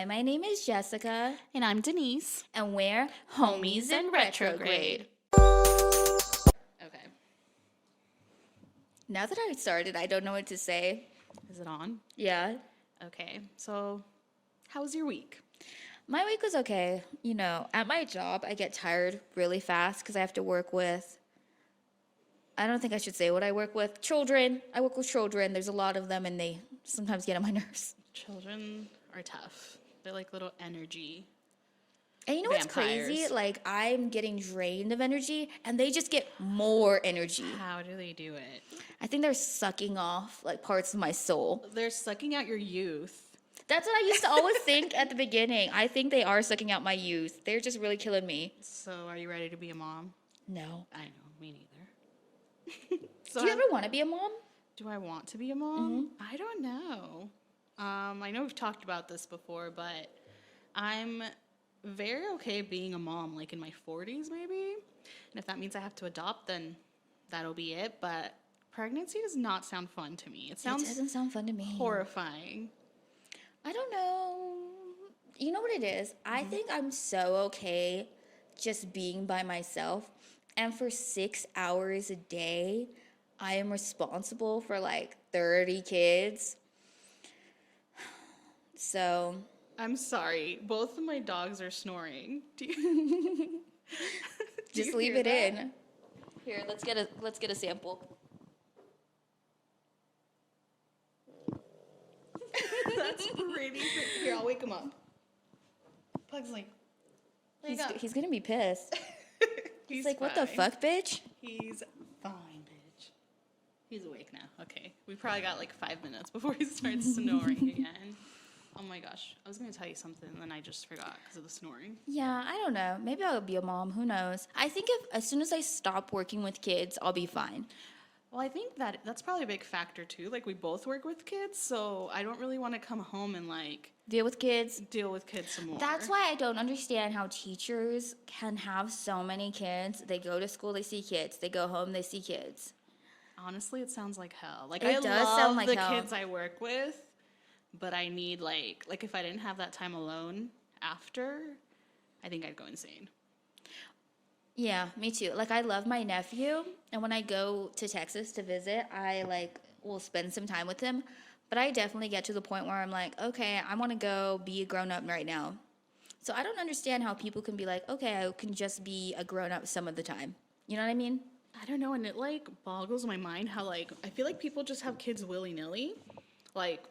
Hi, my name is Jessica. And I'm Denise. And we're Homies in Retrograde. Okay. Now that I started, I don't know what to say. Is it on? Yeah. Okay. So, how was your week? My week was okay. You know, at my job, I get tired really fast because I have to work with, I don't think I should say what I work with. Children. I work with children. There's a lot of them, and they sometimes get on my nerves. Children are tough. They're like little energy. And you know what's crazy? Like, I'm getting drained of energy, and they just get more energy. How do they do it? I think they're sucking off, like, parts of my soul. They're sucking out your youth. That's what I used to always think at the beginning. I think they are sucking out my youth. They're just really killing me. So, are you ready to be a mom? No. I know, me neither. Do you ever want to be a mom? Do I want to be a mom? I don't know. I know we've talked about this before, but I'm very okay being a mom, like in my 40s maybe. And if that means I have to adopt, then that'll be it. But pregnancy does not sound fun to me. It doesn't sound fun to me. Horrifying. I don't know. You know what it is? I think I'm so okay just being by myself. And for 6 hours a day, I am responsible for like 30 kids. So I'm sorry. Both of my dogs are snoring. Do you just leave it in. Here, let's get a sample. That's pretty. Here, I'll wake him up. Pugsley. He's gonna be pissed. He's like, fine. What the fuck, bitch? He's fine, bitch. He's awake now. Okay. We probably got like 5 minutes before he starts snoring again. Oh my gosh. I was going to tell you something and then I just forgot because of the snoring. Yeah, I don't know. Maybe I'll be a mom. Who knows? I think as soon as I stop working with kids, I'll be fine. Well, I think that's probably a big factor too. Like we both work with kids, so I don't really want to come home and like deal with kids some more. That's why I don't understand how teachers can have so many kids. They go to school, they see kids. They go home, they see kids. Honestly, it sounds like hell. Like it does sound like the hell. Kids I work with, but I need like if I didn't have that time alone after, I think I'd go insane. Yeah, me too. Like, I love my nephew, and when I go to Texas to visit, I, like, will spend some time with him. But I definitely get to the point where I'm like, okay, I want to go be a grown-up right now. So I don't understand how people can be like, okay, I can just be a grown-up some of the time. You know what I mean? I don't know, and it, like, boggles my mind how, like, I feel like people just have kids willy-nilly. Like,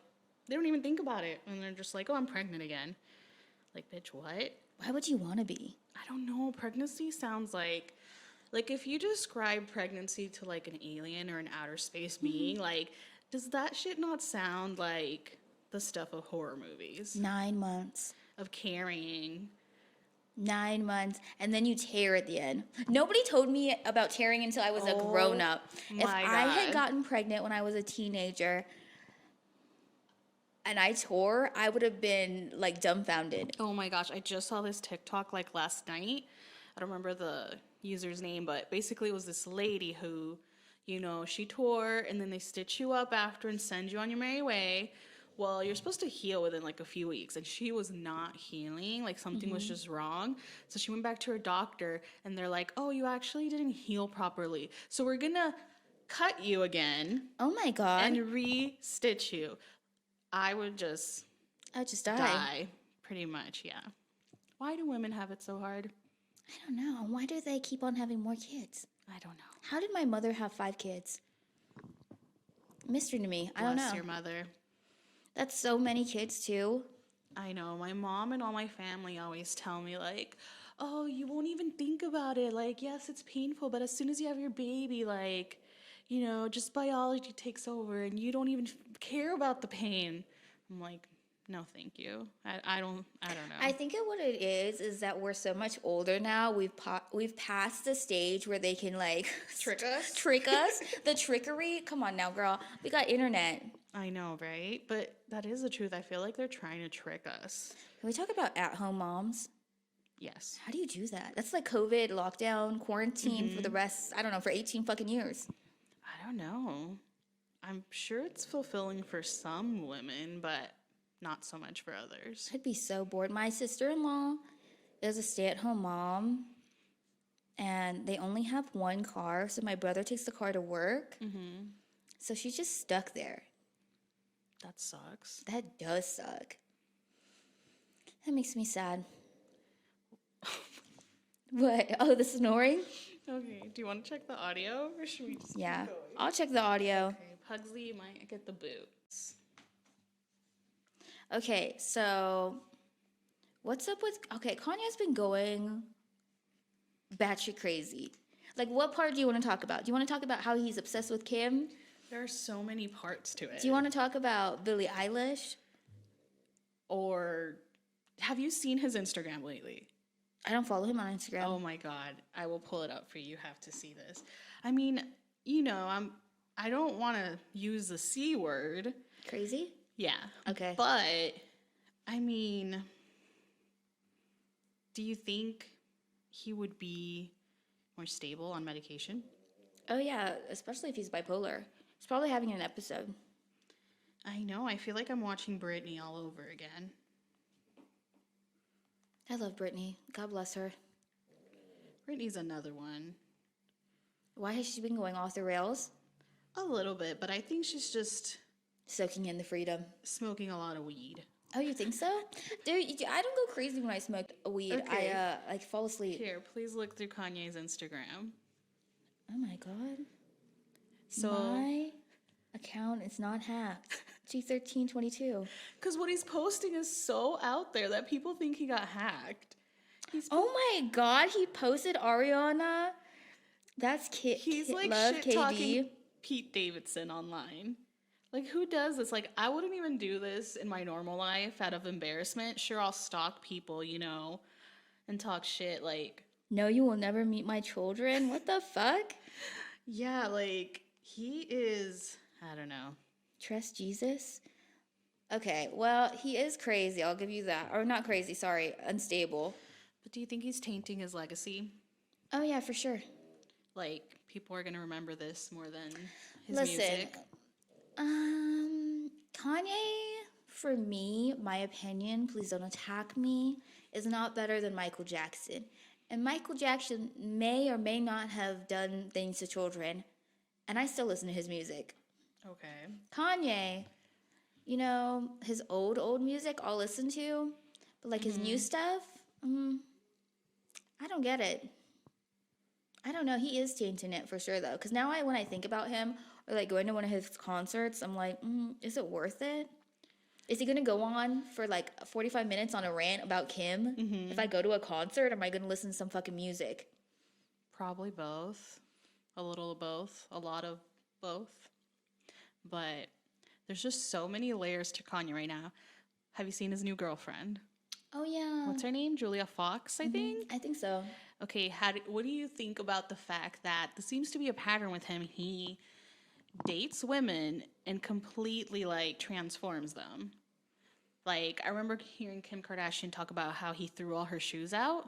they don't even think about it, and they're just like, oh, I'm pregnant again. Like, bitch, what? Why would you want to be? I don't know. Pregnancy sounds like if you describe pregnancy to like an alien or an outer space being, like, does that shit not sound like the stuff of horror movies? 9 months. Of carrying. 9 months. And then you tear at the end. Nobody told me about tearing until I was a grown up. If I had gotten pregnant when I was a teenager and I tore, I would have been like dumbfounded. Oh my gosh, I just saw this TikTok like last night. I don't remember the user's name, but basically it was this lady who, you know, she tore and then they stitch you up after and send you on your merry way. Well, you're supposed to heal within like a few weeks, and she was not healing. Like something was just wrong. So she went back to her doctor and they're like, oh, you actually didn't heal properly. So we're gonna cut you again. Oh my God. And re-stitch you. I'd just die. Pretty much, yeah. Why do women have it so hard? I don't know. Why do they keep on having more kids? I don't know. How did my mother have 5 kids? Mystery to me. I don't know. Bless your mother. That's so many kids, too. I know. My mom and all my family always tell me, like, oh, you won't even think about it. Like, yes, it's painful, but as soon as you have your baby, like, you know, just biology takes over and you don't even care about the pain. I'm like, no, thank you. I don't know. I think what it is that we're so much older now. We've passed the stage where they can like trick us. The trickery. Come on now, girl. We got internet. I know, right? But that is the truth. I feel like they're trying to trick us. Can we talk about at-home moms? Yes. How do you do that? That's like COVID, lockdown, quarantine for the rest, I don't know, for 18 fucking years. I don't know. I'm sure it's fulfilling for some women, but not so much for others. I'd be so bored. My sister-in-law is a stay-at-home mom, and they only have one car, so my brother takes the car to work. So she's just stuck there. That sucks. That does suck. That makes me sad. What? Oh, the snoring? Okay, do you want to check the audio, or should we just Yeah. keep going? I'll check the audio. Okay, Pugsley might get the boots. Okay, so what's up with... Okay, Kanye's been going batshit crazy. Like, what part do you want to talk about? Do you want to talk about how he's obsessed with Kim? There are so many parts to it. Do you want to talk about Billie Eilish? Or have you seen his Instagram lately? I don't follow him on Instagram. Oh my god, I will pull it up for you. You have to see this. I mean, you know, I don't want to use the C word. Crazy? Yeah. Okay. But I mean, do you think he would be more stable on medication? Oh, yeah, especially if he's bipolar. He's probably having an episode. I know. I feel like I'm watching Britney all over again. I love Britney. God bless her. Britney's another one. Why has she been going off the rails? A little bit, but I think she's just Soaking in the freedom. smoking a lot of weed. Oh, you think so? Dude, I don't go crazy when I smoke weed. Okay. I like fall asleep. Here, please look through Kanye's Instagram. Oh my god. So, My account is not hacked. G1322. because what he's posting is so out there that people think he got hacked. Oh my god, he posted Ariana. That's He's like love shit KD. talking Pete Davidson online. Like, who does this? Like, I wouldn't even do this in my normal life out of embarrassment. Sure, I'll stalk people, you know, and talk shit. Like, No, you will never meet my children. What the fuck? yeah, like, he is, I don't know. Trust Jesus? Okay, well, he is crazy. I'll give you that. Or not crazy, sorry, unstable. But do you think he's tainting his legacy? Oh yeah, for sure. Like, people are going to remember this more than his Listen, music? Kanye, for me, my opinion, please don't attack me, is not better than Michael Jackson. And Michael Jackson may or may not have done things to children, and I still listen to his music. Okay. Kanye, you know, his old music I'll listen to, but like his new stuff, I don't get it. I don't know. He is tainting it for sure though, because now when I think about him or like going to one of his concerts, I'm like, is it worth it? Is he gonna go on for like 45 minutes on a rant about Kim? If I go to a concert, am I gonna listen to some fucking music? Probably both. A little of both. A lot of both. But there's just so many layers to Kanye right now. Have you seen his new girlfriend? Oh yeah. What's her name? Julia Fox, I think? I think so. Okay, what do you think about the fact that this seems to be a pattern with him? He dates women and completely like transforms them. Like, I remember hearing Kim Kardashian talk about how he threw all her shoes out.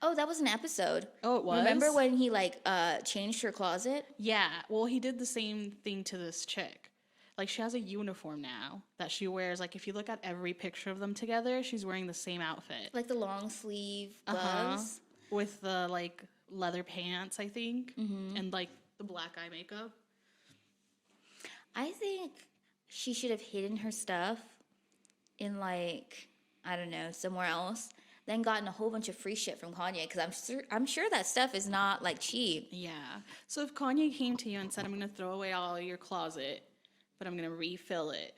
Oh, that was an episode. Oh, it was? Remember when he like changed her closet? Yeah, well, he did the same thing to this chick. Like, she has a uniform now that she wears. Like, if you look at every picture of them together, she's wearing the same outfit. Like the long sleeve gloves. With the, like, leather pants, I think. And, like, the black eye makeup. I think she should have hidden her stuff in like, I don't know, somewhere else. Then gotten a whole bunch of free shit from Kanye because I'm sure that stuff is not like cheap. Yeah. So if Kanye came to you and said, I'm going to throw away all your closet, but I'm going to refill it,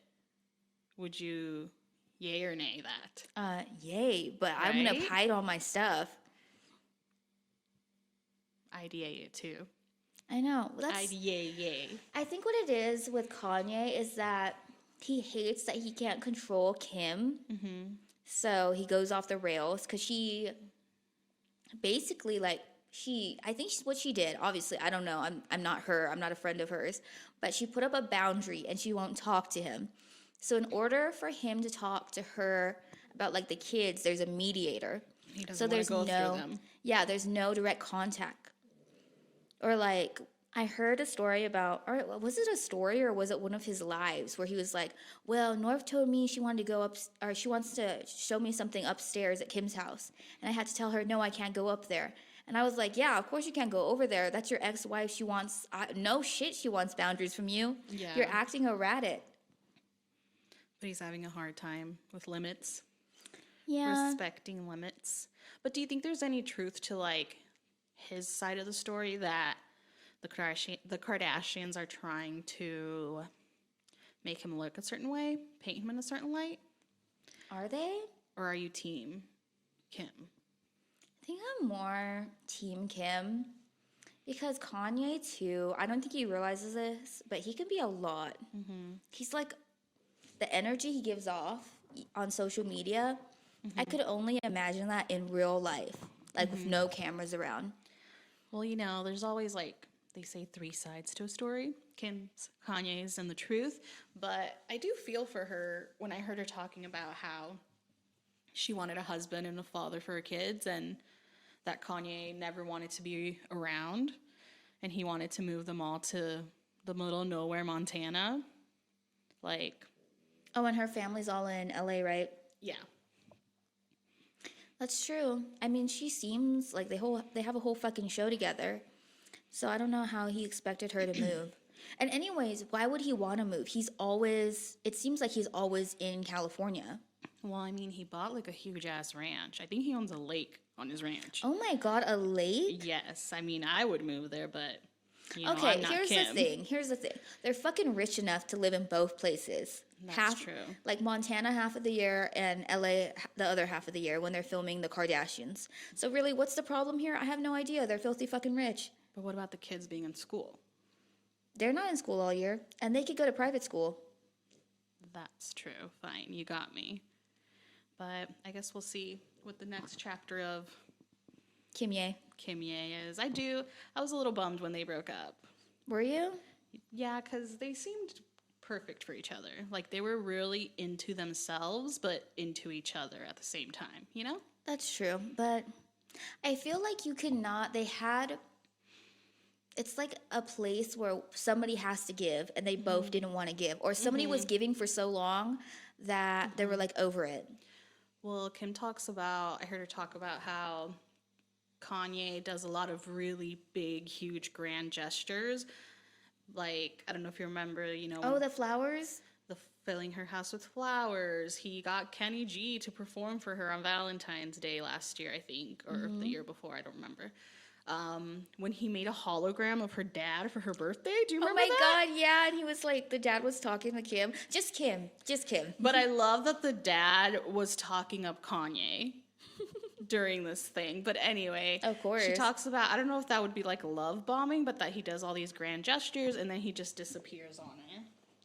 would you yay or nay that? Yay, but I'm gonna Right? hide all my stuff. I'd yay it too. I know. I'd yay. I think what it is with Kanye is that he hates that he can't control Kim. So he goes off the rails because she basically I think what she did, obviously, I don't know. I'm not her. I'm not a friend of hers. But she put up a boundary and she won't talk to him. So in order for him to talk to her about like the kids, there's a mediator. He doesn't So want there's to go through them. there's no direct contact. Or like I heard a story about, or was it a story or was it one of his lives where he was like, well, North told me she wanted to go up, or she wants to show me something upstairs at Kim's house. And I had to tell her, no, I can't go up there. And I was like, yeah, of course you can't go over there. That's your ex-wife. She wants, no shit, she wants boundaries from you. Yeah. You're acting erratic. But he's having a hard time with limits. Yeah. Respecting limits. But do you think there's any truth to, like, his side of the story that the Kardashians are trying to make him look a certain way, paint him in a certain light? Are they? Or are you team Kim? I think I'm more Team Kim because Kanye too. I don't think he realizes this, but he can be a lot. Mm-hmm. He's like the energy he gives off on social media. Mm-hmm. I could only imagine that in real life, like with no cameras around. Well, you know, there's always like they say 3 sides to a story. Kim's, Kanye's, and the truth. But I do feel for her when I heard her talking about how she wanted a husband and a father for her kids, and that Kanye never wanted to be around, and he wanted to move them all to the middle of nowhere, Montana. Like, oh, and her family's all in LA, right? yeah. That's true. I mean, she seems like they have a whole fucking show together. So I don't know how he expected her to move. And anyways, why would he want to move? It seems like he's always in California. Well, I mean, he bought like a huge ass ranch. I think he owns a lake on his ranch. Oh my God, a lake? Yes. I mean, I would move there, but you know, okay, I'm not here's Kim. the thing. They're fucking rich enough to live in both places. That's true. Like Montana half of the year and LA the other half of the year when they're filming the Kardashians. So really, what's the problem here? I have no idea. They're filthy fucking rich. But what about the kids being in school? They're not in school all year, and they could go to private school. That's true. Fine, you got me. But I guess we'll see what the next chapter of Kim Ye is. I was a little bummed when they broke up. Were you? Yeah, because they seemed perfect for each other. Like, they were really into themselves, but into each other at the same time, you know? That's true, but I feel like it's like a place where somebody has to give and they both didn't want to give, or somebody was giving for so long that they were like over it. Well, I heard her talk about how Kanye does a lot of really big, huge, grand gestures. Like, I don't know if you remember, you know. Oh, the flowers? The filling her house with flowers. He got Kenny G to perform for her on Valentine's Day last year, I think, or the year before, I don't remember. When he made a hologram of her dad for her birthday. Do you remember that? Oh my God, yeah. And he was like, the dad was talking to Kim. Just Kim. But I love that the dad was talking up Kanye during this thing. But anyway, of course. She talks about, I don't know if that would be like love bombing, but that he does all these grand gestures and then he just disappears on it.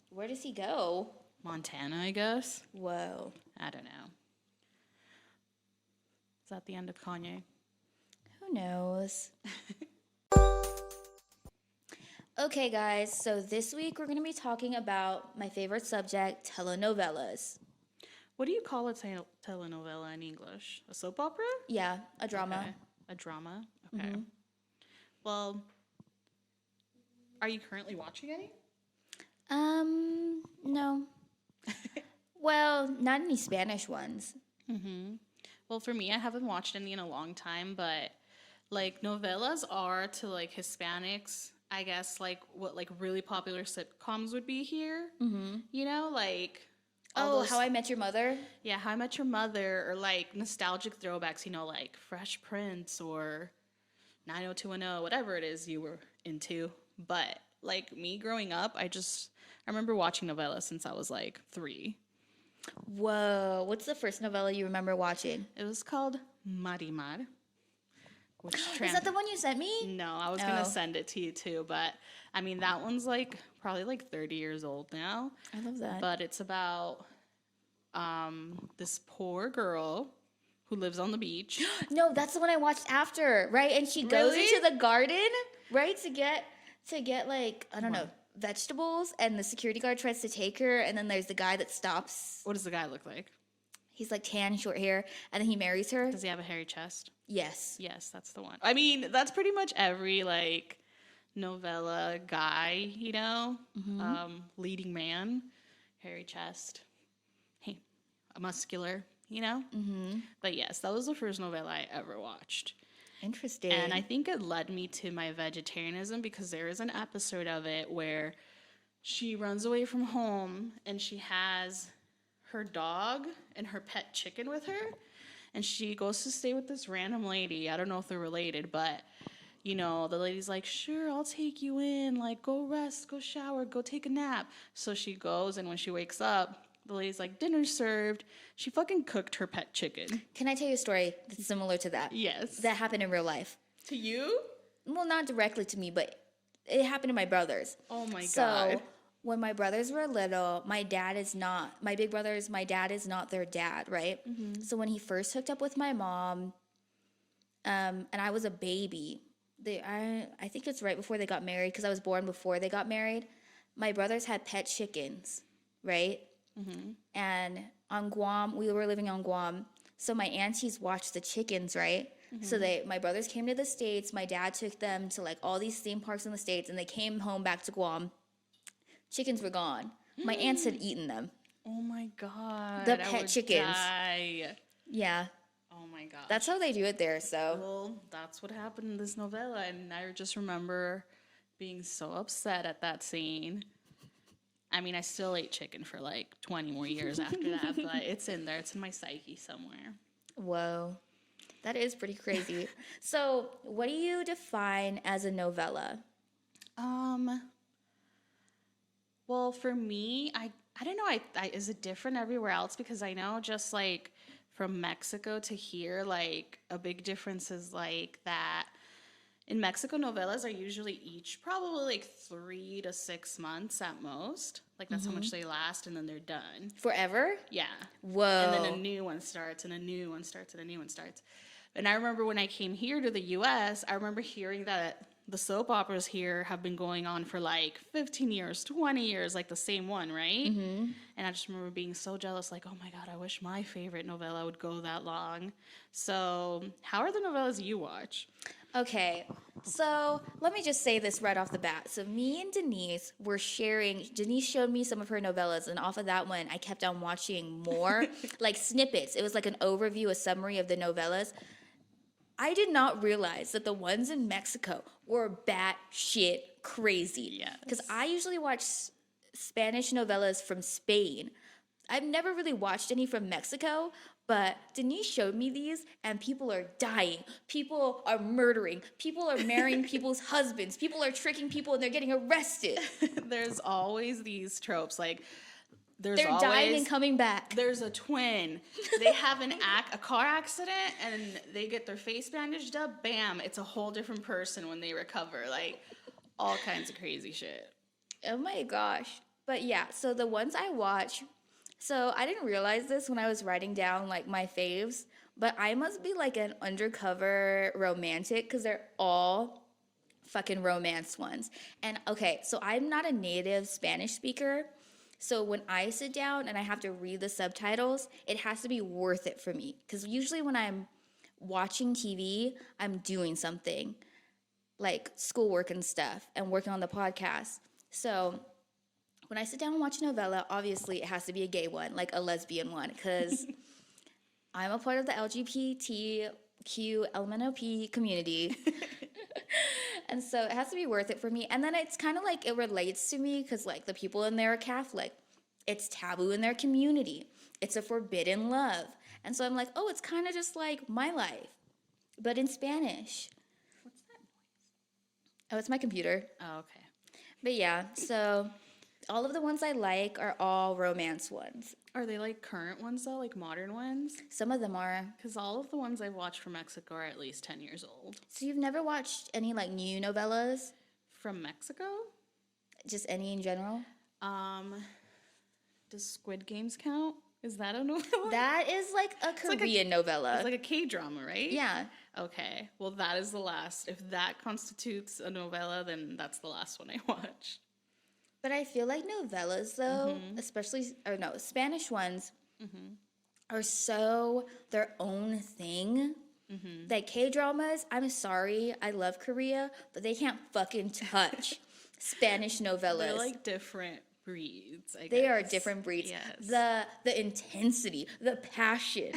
Where does he go? Montana, I guess. Whoa. I don't know. Is that the end of Kanye? Who knows? Okay, guys, so this week we're going to be talking about my favorite subject, telenovelas. What do you call a telenovela in English? A soap opera? Yeah, a drama. Okay. A drama? Okay. Mm-hmm. Well, are you currently watching any? No. Well, not any Spanish ones. Mm-hmm. Well, for me, I haven't watched any in a long time, but like novelas are to like Hispanics, I guess, like what like really popular sitcoms would be here. Mm-hmm. You know, like How I Met Your Mother. Yeah, How I Met Your Mother, or like nostalgic throwbacks. You know, like Fresh Prince or 90210, whatever it is you were into. But like me growing up, I remember watching novelas since I was like 3. Whoa, what's the first novella you remember watching? It was called Marimar. Is that the one you sent me? No, I was going to send it to you too, but I mean, that one's like probably like 30 years old now. I love that. But it's about this poor girl who lives on the beach. No, that's the one I watched after, right? And she goes into the garden, right, to get like, I don't know, vegetables, and the security guard tries to take her, and then there's the guy that stops. What does the guy look like? He's like tan, short hair, and then he marries her. Does he have a hairy chest? Yes. Yes, that's the one. I mean, that's pretty much every like novella guy, leading man, hairy chest, hey, muscular, But yes, that was the first novella I ever watched. Interesting. And I think it led me to my vegetarianism because there is an episode of it where she runs away from home and she has her dog and her pet chicken with her. And she goes to stay with this random lady. I don't know if they're related, but, the lady's like, sure, I'll take you in. Like, go rest, go shower, go take a nap. So she goes, and when she wakes up, the lady's like, dinner's served. She fucking cooked her pet chicken. Can I tell you a story that's similar to that? Yes. That happened in real life. To you? Well, not directly to me, but it happened to my brothers. Oh my God. So when my brothers were little, my dad is not their dad, right? Mm-hmm. So when he first hooked up with my mom, and I was a baby, I think it's right before they got married because I was born before they got married. My brothers had pet chickens, right? Mm-hmm. And on Guam, we were living on Guam, so my aunties watched the chickens, right? Mm-hmm. So my brothers came to the States. My dad took them to like all these theme parks in the States, and they came home back to Guam. Chickens were gone. My aunts had eaten them. Oh my God. The pet chickens. Die. Yeah. Oh my God. That's how they do it there, so. Well, that's what happened in this novella, and I just remember being so upset at that scene. I mean, I still ate chicken for like 20 more years after that, but it's in there. It's in my psyche somewhere. Whoa. That is pretty crazy. So, what do you define as a novella? Well, for me, I don't know. Is it different everywhere else? Because I know just like from Mexico to here, like a big difference is like that. In Mexico, novellas are usually each probably like 3 to 6 months at most. Like that's how much they last, and then they're done. Forever? Yeah. Whoa. And then a new one starts, and a new one starts, and a new one starts. And I remember when I came here to the U.S., I remember hearing that the soap operas here have been going on for like 15 years, 20 years, like the same one, right? Mm-hmm. And I just remember being so jealous, like, oh my God, I wish my favorite novella would go that long. So how are the novellas you watch? Okay, so let me just say this right off the bat. So me and Denise were sharing, Denise showed me some of her novellas, and off of that one, I kept on watching more, like snippets. It was like an overview, a summary of the novellas. I did not realize that the ones in Mexico were batshit crazy. Yes. Because I usually watch Spanish novellas from Spain. I've never really watched any from Mexico, but Denise showed me these, and people are dying. People are murdering. People are marrying people's husbands. People are tricking people, and they're getting arrested. There's always these tropes, like they're dying and coming back. There's a twin. They have a car accident, and they get their face bandaged up. Bam! It's a whole different person when they recover. Like all kinds of crazy shit. Oh my gosh! But yeah, so the ones I watch. So I didn't realize this when I was writing down like my faves, but I must be like an undercover romantic because they're all fucking romance ones. And okay, so I'm not a native Spanish speaker. So when I sit down and I have to read the subtitles, it has to be worth it for me. Because usually when I'm watching TV, I'm doing something like schoolwork and stuff and working on the podcast. So when I sit down and watch a novella, obviously it has to be a gay one, like a lesbian one, because I'm a part of the LGBTQ LMNOP community. And so it has to be worth it for me. And then it's kind of like it relates to me because like the people in there are Catholic. It's taboo in their community. It's a forbidden love. And so I'm like, oh, it's kind of just like my life, but in Spanish. What's that noise? Oh, it's my computer. Oh, okay. But yeah, so all of the ones I like are all romance ones. Are they like current ones though, like modern ones? Some of them are. Because all of the ones I've watched from Mexico are at least 10 years old. So you've never watched any like new novellas? From Mexico? Just any in general? Does Squid Games count? Is that a novella? That is like a Korean novella. It's like a K-drama, right? Yeah. Okay. Well, that is the last. If that constitutes a novella, then that's the last one I watched. But I feel like novellas, though, Spanish ones, are so their own thing. Like K-dramas, I'm sorry, I love Korea, but they can't fucking touch Spanish They're novellas. like different breeds, I guess. They are different breeds. Yes. The intensity, the passion,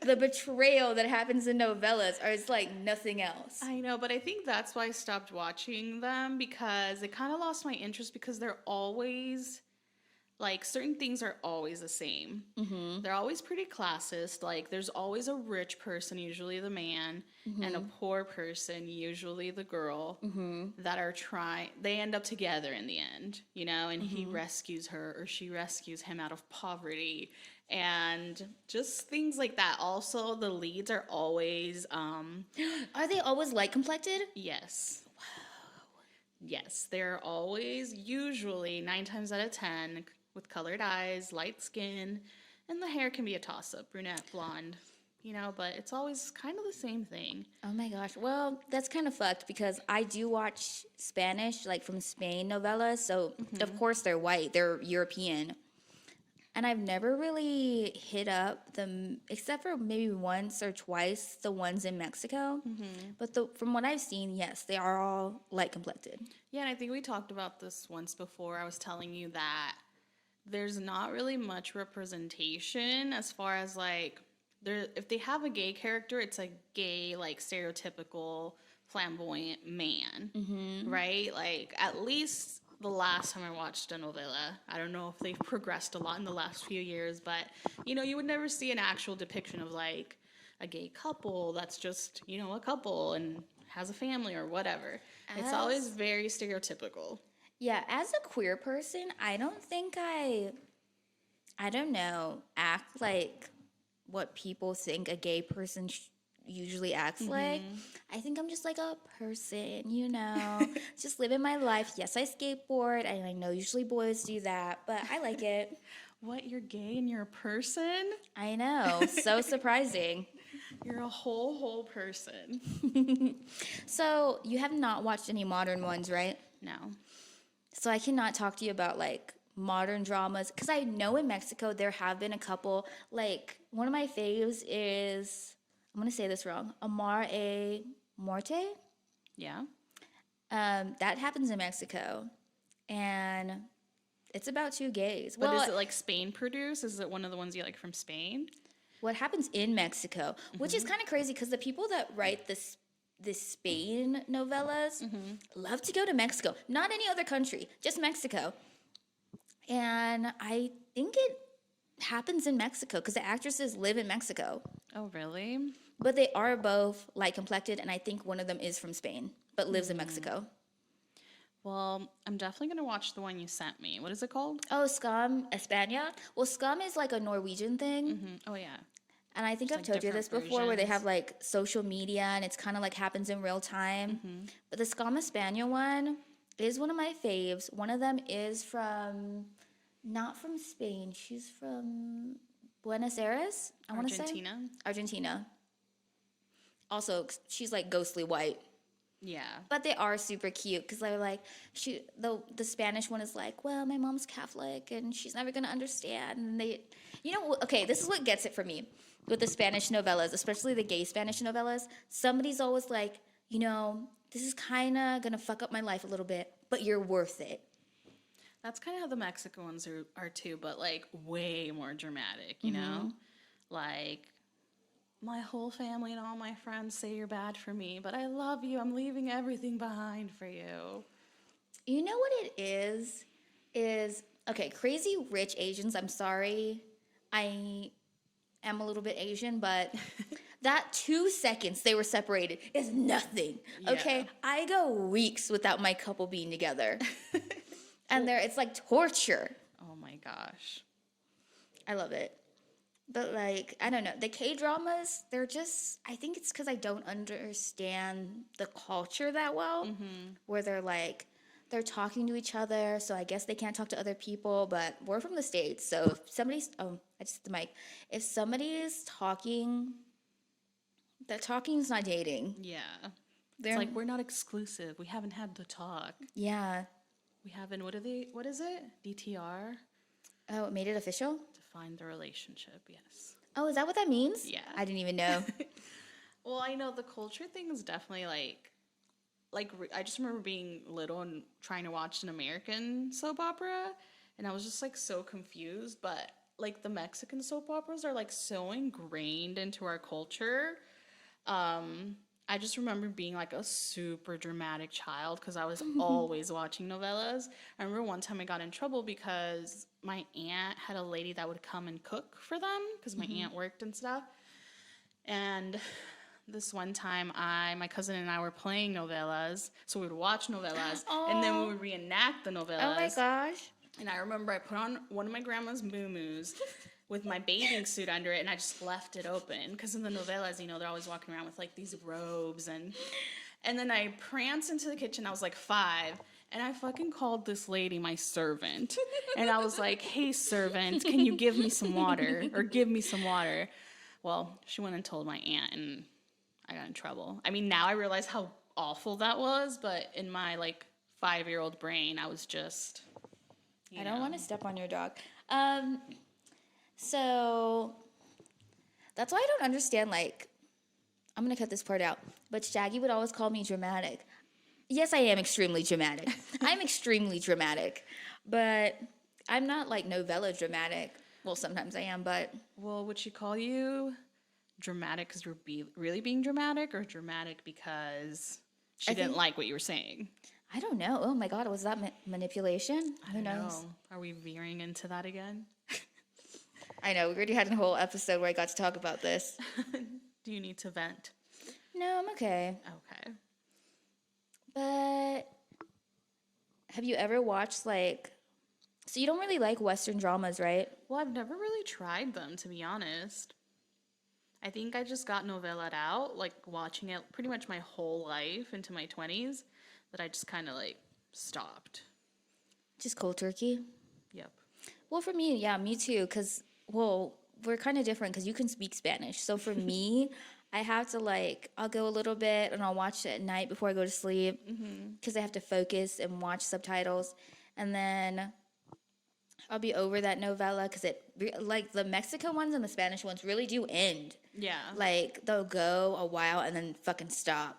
the betrayal that happens in novellas are it's like nothing else. I know, but I think that's why I stopped watching them because it kind of lost my interest because they're always like certain things are always the same. They're always pretty classist. Like there's always a rich person, usually the man, and a poor person, usually the girl, that are trying. They end up together in the end, you know, and he rescues her or she rescues him out of poverty, and just things like that. Also, the leads are always, Are they always light complected? yes. Yes, they're always usually 9 times out of 10 with colored eyes, light skin, and the hair can be a toss up, brunette, blonde, you know, but it's always kind of the same thing. Oh my gosh. Well, that's kind of fucked because I do watch Spanish, like from Spain novellas. So, of course, they're white, they're European. And I've never really hit up them, except for maybe once or twice, the ones in Mexico. But from what I've seen, yes, they are all light complected. Yeah, and I think we talked about this once before. I was telling you that there's not really much representation as far as like if they have a gay character, it's a gay like stereotypical flamboyant man, right? Like at least the last time I watched a novela, I don't know if they've progressed a lot in the last few years, but you know, you would never see an actual depiction of like a gay couple that's just, you know, a couple and has a family or whatever. It's always very stereotypical. Yeah, as a queer person, I don't think I don't know, act like what people think a gay person usually acts like. I think I'm just like a person, you know, just living my life. Yes, I skateboard, and I know usually boys do that, but I like it. What, you're gay and you're a person? I know, so surprising. You're a whole person. So you have not watched any modern ones, right? No. So I cannot talk to you about like modern dramas because I know in Mexico there have been a couple. Like one of my faves is, I'm gonna say this wrong, Amar a Muerte. Yeah. That happens in Mexico, and it's about two gays. But Well, is it like Spain produced? Is it one of the ones you like from Spain? what happens in Mexico, which is kind of crazy because the people that write this Spain novellas love to go to Mexico, not any other country, just Mexico. And I think it happens in Mexico because the actresses live in Mexico. Oh, really? But they are both light complected, and I think one of them is from Spain but lives in Mexico. Well, I'm definitely going to watch the one you sent me. What is it called? Oh, Scum España. Well, Scum is like a Norwegian thing. Oh, yeah. And I think I've like told you this different before where they versions. have like social media and it's kind of like happens in real time. But the Scum España one is one of my faves. One of them is from, not from Spain. She's from Buenos Aires, I want to say. Argentina? Argentina. Also, she's like ghostly white. Yeah. But they are super cute because they're like, the Spanish one is like, well, my mom's Catholic and she's never going to understand. And they, you know, okay, this is what gets it for me with the Spanish novellas, especially the gay Spanish novellas. Somebody's always like, you know, this is kind of going to fuck up my life a little bit, but you're worth it. That's kind of how the Mexican ones are too, but like way more dramatic, you know? Like, my whole family and all my friends say you're bad for me, but I love you. I'm leaving everything behind for you. You know what it is? Okay, Crazy Rich Asians, I'm sorry. I am a little bit Asian, but that 2 seconds they were separated is nothing. Okay? Yeah. I go weeks without my couple being together. And it's like torture. Oh my gosh. I love it. But like, I don't know. The K-dramas, they're just, I think it's because I don't understand the culture that well. Where they're talking to each other, so I guess they can't talk to other people, but we're from the States, so if somebody's, I just hit the mic. If somebody's talking, that talking's not dating. Yeah. They're, It's like, we're not exclusive. We haven't had the talk. yeah. We haven't, what is it? DTR? Oh, it made it official? Define the relationship, yes. Oh, is that what that means? Yeah. I didn't even know. Well, I know the culture thing is definitely I just remember being little and trying to watch an American soap opera, and I was just like so confused. But like the Mexican soap operas are like so ingrained into our culture. I just remember being like a super dramatic child because I was always watching novellas. I remember one time I got in trouble because my aunt had a lady that would come and cook for them because my aunt worked and stuff. And this one time, my cousin and I were playing novellas, so we would watch novellas, and then we would reenact the novellas. Oh my gosh. And I remember I put on one of my grandma's muumuus with my bathing suit under it, and I just left it open because in the novellas, you know, they're always walking around with like these robes, and then I pranced into the kitchen. I was like 5. And I fucking called this lady my servant. And I was like, hey, servant, can you give me some water? Or give me some water. Well, she went and told my aunt, and I got in trouble. I mean, now I realize how awful that was, but in my, like, 5-year-old brain, I was just, I don't want to step on your dog. So that's why I don't understand, like, I'm going to cut this part out, but Shaggy would always call me dramatic. Yes, I am extremely dramatic. I'm extremely dramatic, but I'm not, like, novella dramatic. Well, sometimes I am, but... Well, would she call you dramatic because you're really being dramatic, or dramatic because she didn't like what you were saying? I don't know. Oh, my God. Was that manipulation? Who knows? Are we veering into that again? I know. We already had a whole episode where I got to talk about this. Do you need to vent? No, I'm okay. Okay. But have you ever watched, like... So you don't really like Western dramas, right? Well, I've never really tried them, to be honest. I think I just got novella'd out, like watching it pretty much my whole life into my 20s, that I just kind of like stopped. Just cold turkey? Yep. Well, for me, yeah, me too, because, well, we're kind of different because you can speak Spanish. So for me, I have to, like, I'll go a little bit and I'll watch it at night before I go to sleep because I have to focus and watch subtitles. And then I'll be over that novella because like, the Mexican ones and the Spanish ones really do end. Yeah. Like, they'll go a while and then fucking stop.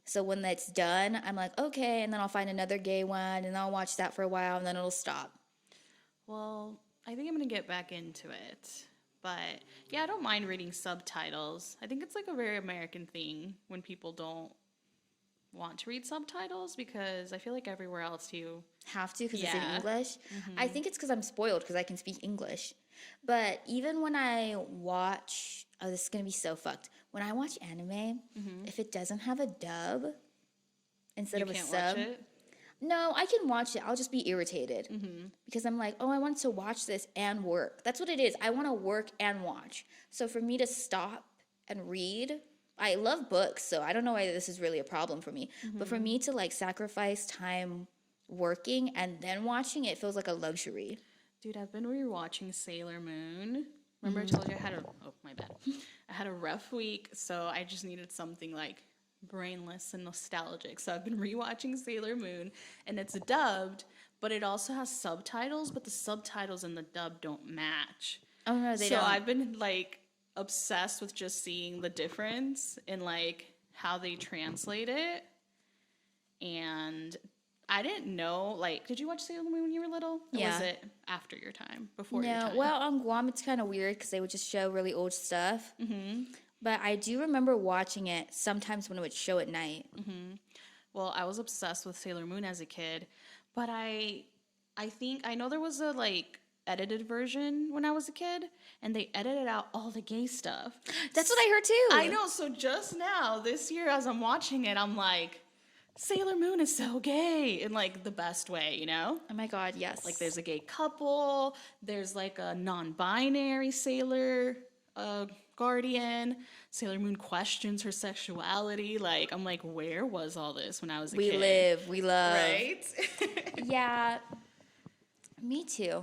So when that's done, I'm like, okay, and then I'll find another gay one, and I'll watch that for a while, and then it'll stop. Well, I think I'm going to get back into it. But, yeah, I don't mind reading subtitles. I think it's, like, a very American thing when people don't want to read subtitles because I feel like everywhere else you have to because it's in English. I think it's because I'm spoiled because I can speak English. But even when I watch, oh, this is going to be so fucked. When I watch anime, if it doesn't have a dub instead of a sub, watch it? No, I can watch it. I'll just be irritated because I'm like, oh, I want to watch this and work. That's what it is. I want to work and watch. So for me to stop and read, I love books, so I don't know why this is really a problem for me. But for me to, like, sacrifice time working and then watching, it feels like a luxury. Dude, I've been rewatching Sailor Moon. Remember I told you I had a rough week, so I just needed something, like, brainless and nostalgic. So I've been rewatching Sailor Moon, and it's dubbed, but it also has subtitles, but the subtitles and the dub don't match. Oh, no, they don't. So I've been, like, obsessed with just seeing the difference in, like, how they translate it. And I didn't know, like, did you watch Sailor Moon when you were little? Or was it after your time? Before your time? Well, on Guam, it's kind of weird because they would just show really old stuff. But I do remember watching it sometimes when it would show at night. Well, I was obsessed with Sailor Moon as a kid. But I know there was a, like, edited version when I was a kid, and they edited out all the gay stuff. That's what I heard too. I know. So just now, this year, as I'm watching it, I'm like, Sailor Moon is so gay in, like, the best way, you know? Oh my God, yes. Like, there's a gay couple. There's, like, a non-binary sailor guardian. Sailor Moon questions her sexuality. Like, I'm like, where was all this when I was a kid? We love. Right? Yeah, me too.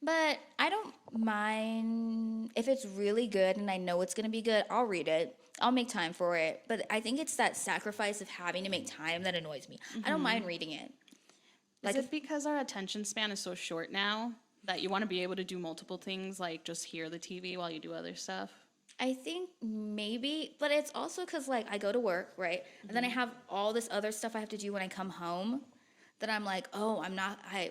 But I don't mind if it's really good and I know it's going to be good, I'll read it. I'll make time for it. But I think it's that sacrifice of having to make time that annoys me. I don't mind reading it. Like, is it because our attention span is so short now that you want to be able to do multiple things, like just hear the TV while you do other stuff? I think maybe, but it's also because like I go to work, right? And then I have all this other stuff I have to do when I come home. That I'm like, oh,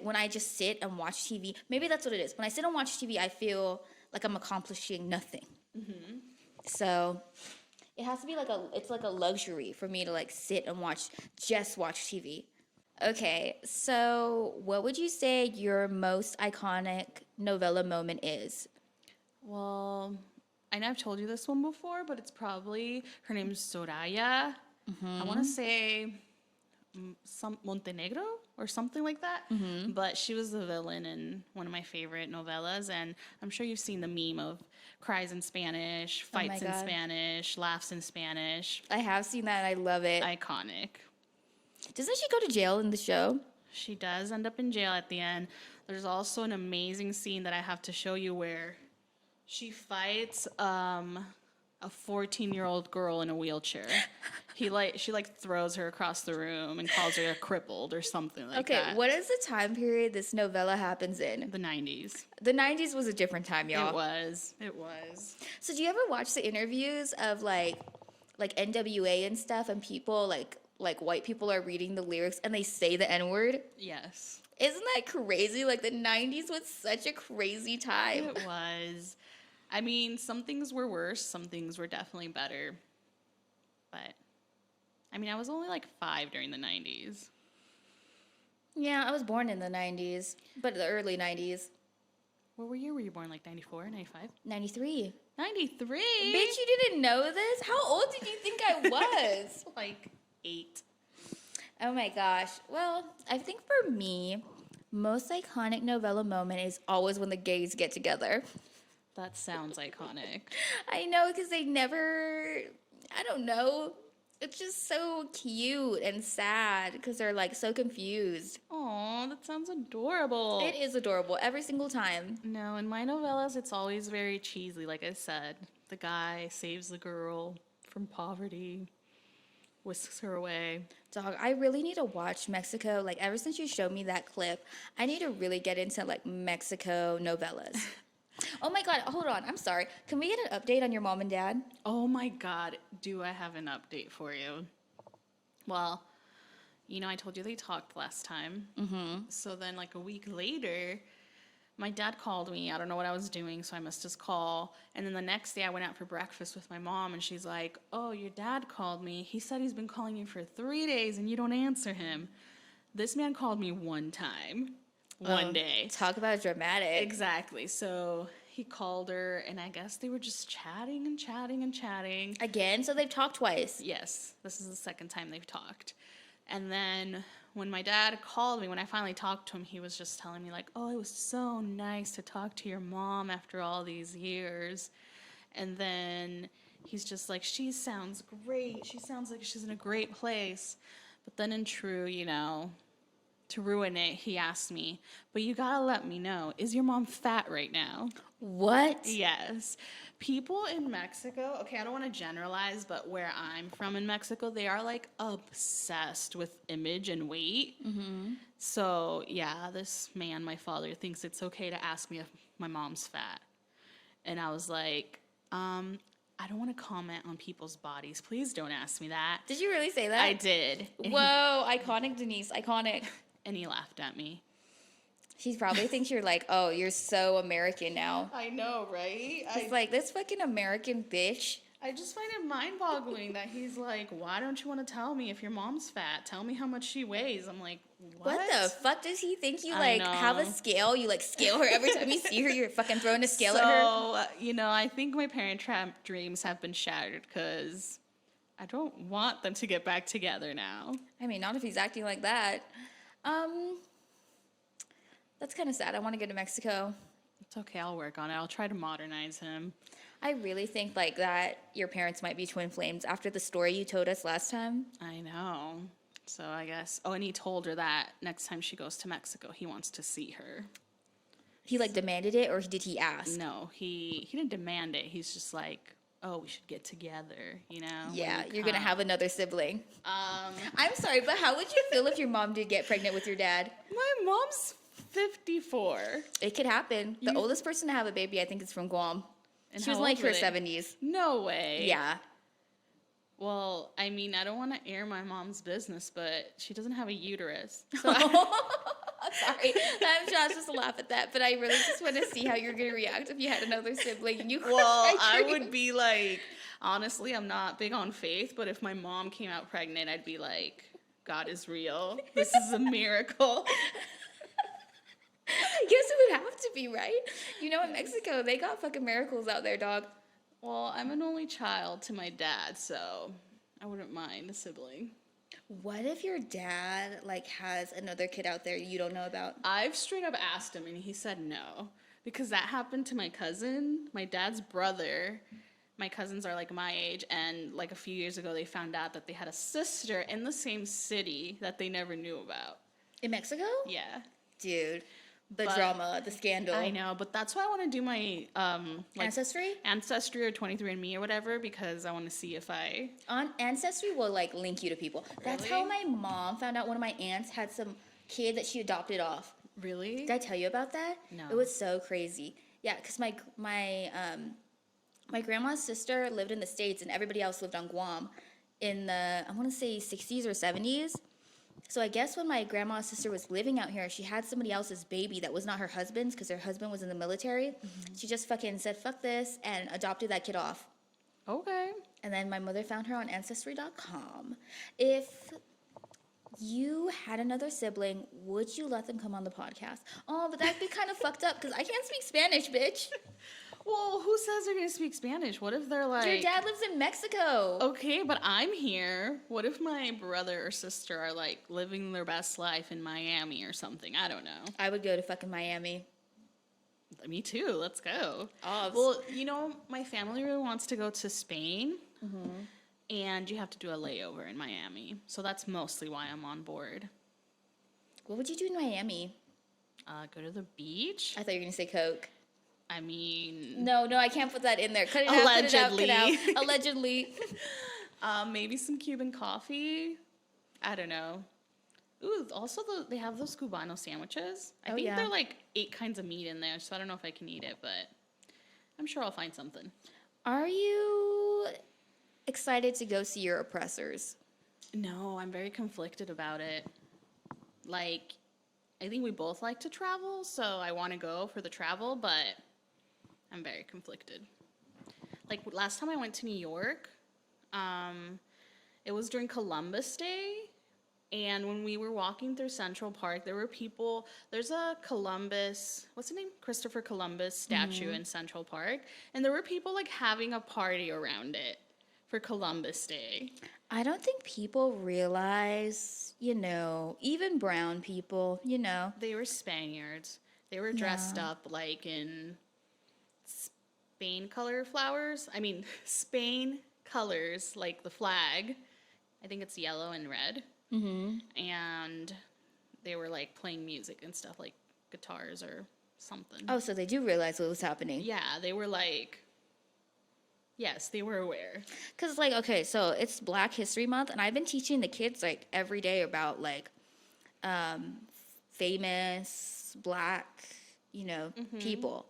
when I just sit and watch TV, maybe that's what it is. When I sit and watch TV, I feel like I'm accomplishing nothing. So it has to be it's like a luxury for me to like sit and just watch TV. Okay, so what would you say your most iconic novella moment is? Well, I know I've told you this one before, but it's probably her name's Soraya. I want to say some Montenegro or something like that. But she was the villain in one of my favorite novellas, and I'm sure you've seen the meme of cries in Spanish, fights in God. Spanish, laughs in Spanish. I have seen that and I love it. Iconic. Doesn't she go to jail in the show? She does end up in jail at the end. There's also an amazing scene that I have to show you where she fights a 14-year-old girl in a wheelchair. She throws her across the room and calls her crippled or something like that. Okay, what is the time period this novella happens in? The 90s. The 90s was a different time, y'all. It was. So do you ever watch the interviews of like NWA and stuff, and people like white people are reading the lyrics and they say the N-word? Yes. Isn't that crazy? Like the 90s was such a crazy time. It was. I mean, some things were worse, some things were definitely better. But I mean, I was only like 5 during the 90s. Yeah, I was born in the 90s, but the early 90s. What year were you born? Like 94, 95? 93. 93? Bitch, you didn't know this? How old did you think I was? Like 8. Oh my gosh. Well, I think for me, most iconic novella moment is always when the gays get together. That sounds iconic. I know, because they never, I don't know. It's just so cute and sad because they're like so confused. Aw, that sounds adorable. It is adorable every single time. No, in my novellas, it's always very cheesy. Like I said, the guy saves the girl from poverty, whisks her away. Dog, I really need to watch Mexico. Like, ever since you showed me that clip, I need to really get into like Mexico novellas. Oh my God, hold on. I'm sorry. Can we get an update on your mom and dad? Oh my God, do I have an update for you? Well, you know, I told you they talked last time. So then, like a week later, my dad called me. I don't know what I was doing, so I missed his call. And then the next day, I went out for breakfast with my mom, and she's like, oh, your dad called me. He said he's been calling you for 3 days, and you don't answer him. This man called me one time. One day. Talk about dramatic. Exactly. So he called her, and I guess they were just chatting and chatting and chatting. Again? So they've talked twice. Yes. This is the second time they've talked. And then when my dad called me, when I finally talked to him, he was just telling me, like, oh, it was so nice to talk to your mom after all these years. And then he's just like, she sounds great. She sounds like she's in a great place. But then in true, you know, to ruin it, he asked me, but you gotta let me know, is your mom fat right now? What? Yes. People in Mexico, okay, I don't want to generalize, but where I'm from in Mexico, they are like obsessed with image and weight. So yeah, this man, my father, thinks it's okay to ask me if my mom's fat. And I was like, I don't want to comment on people's bodies. Please don't ask me that. Did you really say that? I did. Whoa, iconic, Denise, iconic. And he laughed at me. She probably thinks you're like, oh, you're so American now. I know, right? It's like, this fucking American bitch. I just find it mind-boggling that he's like, why don't you want to tell me if your mom's fat? Tell me how much she weighs. I'm like, what? What the fuck does he think you, I like, have a know. scale? You, like, scale her every time you see her? You're fucking throwing a scale at her? So, you know, I think my parent trap dreams have been shattered because I don't want them to get back together now. I mean, not if he's acting like that. That's kind of sad. I want to go to Mexico. It's okay, I'll work on it. I'll try to modernize him. I really think, like, that your parents might be twin flames after the story you told us last time. I know. So I guess, oh, and he told her that next time she goes to Mexico, he wants to see her. He, like, demanded it, or did he ask? No, he didn't demand it. He's just like, oh, we should get together, you know? Yeah, when you're going to come. have another sibling. I'm sorry, but how would you feel if your mom did get pregnant with your dad? My mom's 54. It could happen. The oldest person to have a baby, I think, is from Guam. And She was how in like old were her they? 70s. No way. Yeah. Well, I mean, I don't want to air my mom's business, but she doesn't have a uterus. So I'm sorry. I'm just supposed to laugh at that, but I really just want to see how you're going to react if you had another sibling and you well, crushed I my would dreams. be like, honestly, I'm not big on faith, but if my mom came out pregnant, I'd be like, God is real. This is a miracle. I guess it would have to be, right? You know, in Mexico, they got fucking miracles out there, dog. Well, I'm an only child to my dad, so I wouldn't mind a sibling. What if your dad, like, has another kid out there you don't know about? I've straight up asked him, and he said no. Because that happened to my cousin, my dad's brother. My cousins are like my age, and like a few years ago, they found out that they had a sister in the same city that they never knew about. In Mexico? Yeah. Dude, the But- drama, the scandal. I know, but that's why I want to do my like Ancestry? ancestry or 23andMe or whatever, because I want to see if I On Ancestry will, like, link you to people. That's how Really? my mom found out one of my aunts had some kid that she adopted off. really. Did I tell you about that? No. It was so crazy. Yeah, because my grandma's sister lived in the States and everybody else lived on Guam in the, I want to say 60s or 70s. So I guess when my grandma's sister was living out here, she had somebody else's baby that was not her husband's because her husband was in the military. She just fucking said, fuck this, and adopted that kid off. Okay. And then my mother found her on Ancestry.com. If you had another sibling, would you let them come on the podcast? Oh, but that'd be kind of fucked up because I can't speak Spanish, bitch. Well, who says they're gonna speak Spanish? What if they're like Your dad lives in Mexico. Okay, but I'm here. What if my brother or sister are like living their best life in Miami or something? I don't know. I would go to fucking Miami. Me too. Let's go. Oh, Well, you know, my family really wants to go to Spain, and you have to do a layover in Miami. So that's mostly why I'm on board. what would you do in Miami? Go to the beach. I thought you were going to say Coke. I mean, No, I can't put that in there. Cut it out, cut it out, cut out. Allegedly. Allegedly. maybe some Cuban coffee. I don't know. Ooh, also they have those Cubano sandwiches. I Oh, think yeah. they're like 8 kinds of meat in there, so I don't know if I can eat it, but I'm sure I'll find something. Are you excited to go see your oppressors? No, I'm very conflicted about it. Like, I think we both like to travel, so I want to go for the travel, but I'm very conflicted. Like, last time I went to New York, it was during Columbus Day, and when we were walking through Central Park, there were people, there's a Columbus, what's the name? Christopher Columbus statue in Central Park, and there were people, like, having a party around it for Columbus Day. I don't think people realize, even brown people, They were Spaniards. They were dressed up like in Spain color flowers. I mean, Spain colors, like the flag. I think it's yellow and red. Mm-hmm. And they were like playing music and stuff, like guitars or something. Oh, so they do realize what was happening. Yeah, they were like, yes, they were aware. Because, like, okay, so it's Black History Month, and I've been teaching the kids, like, every day about, like, famous Black, people,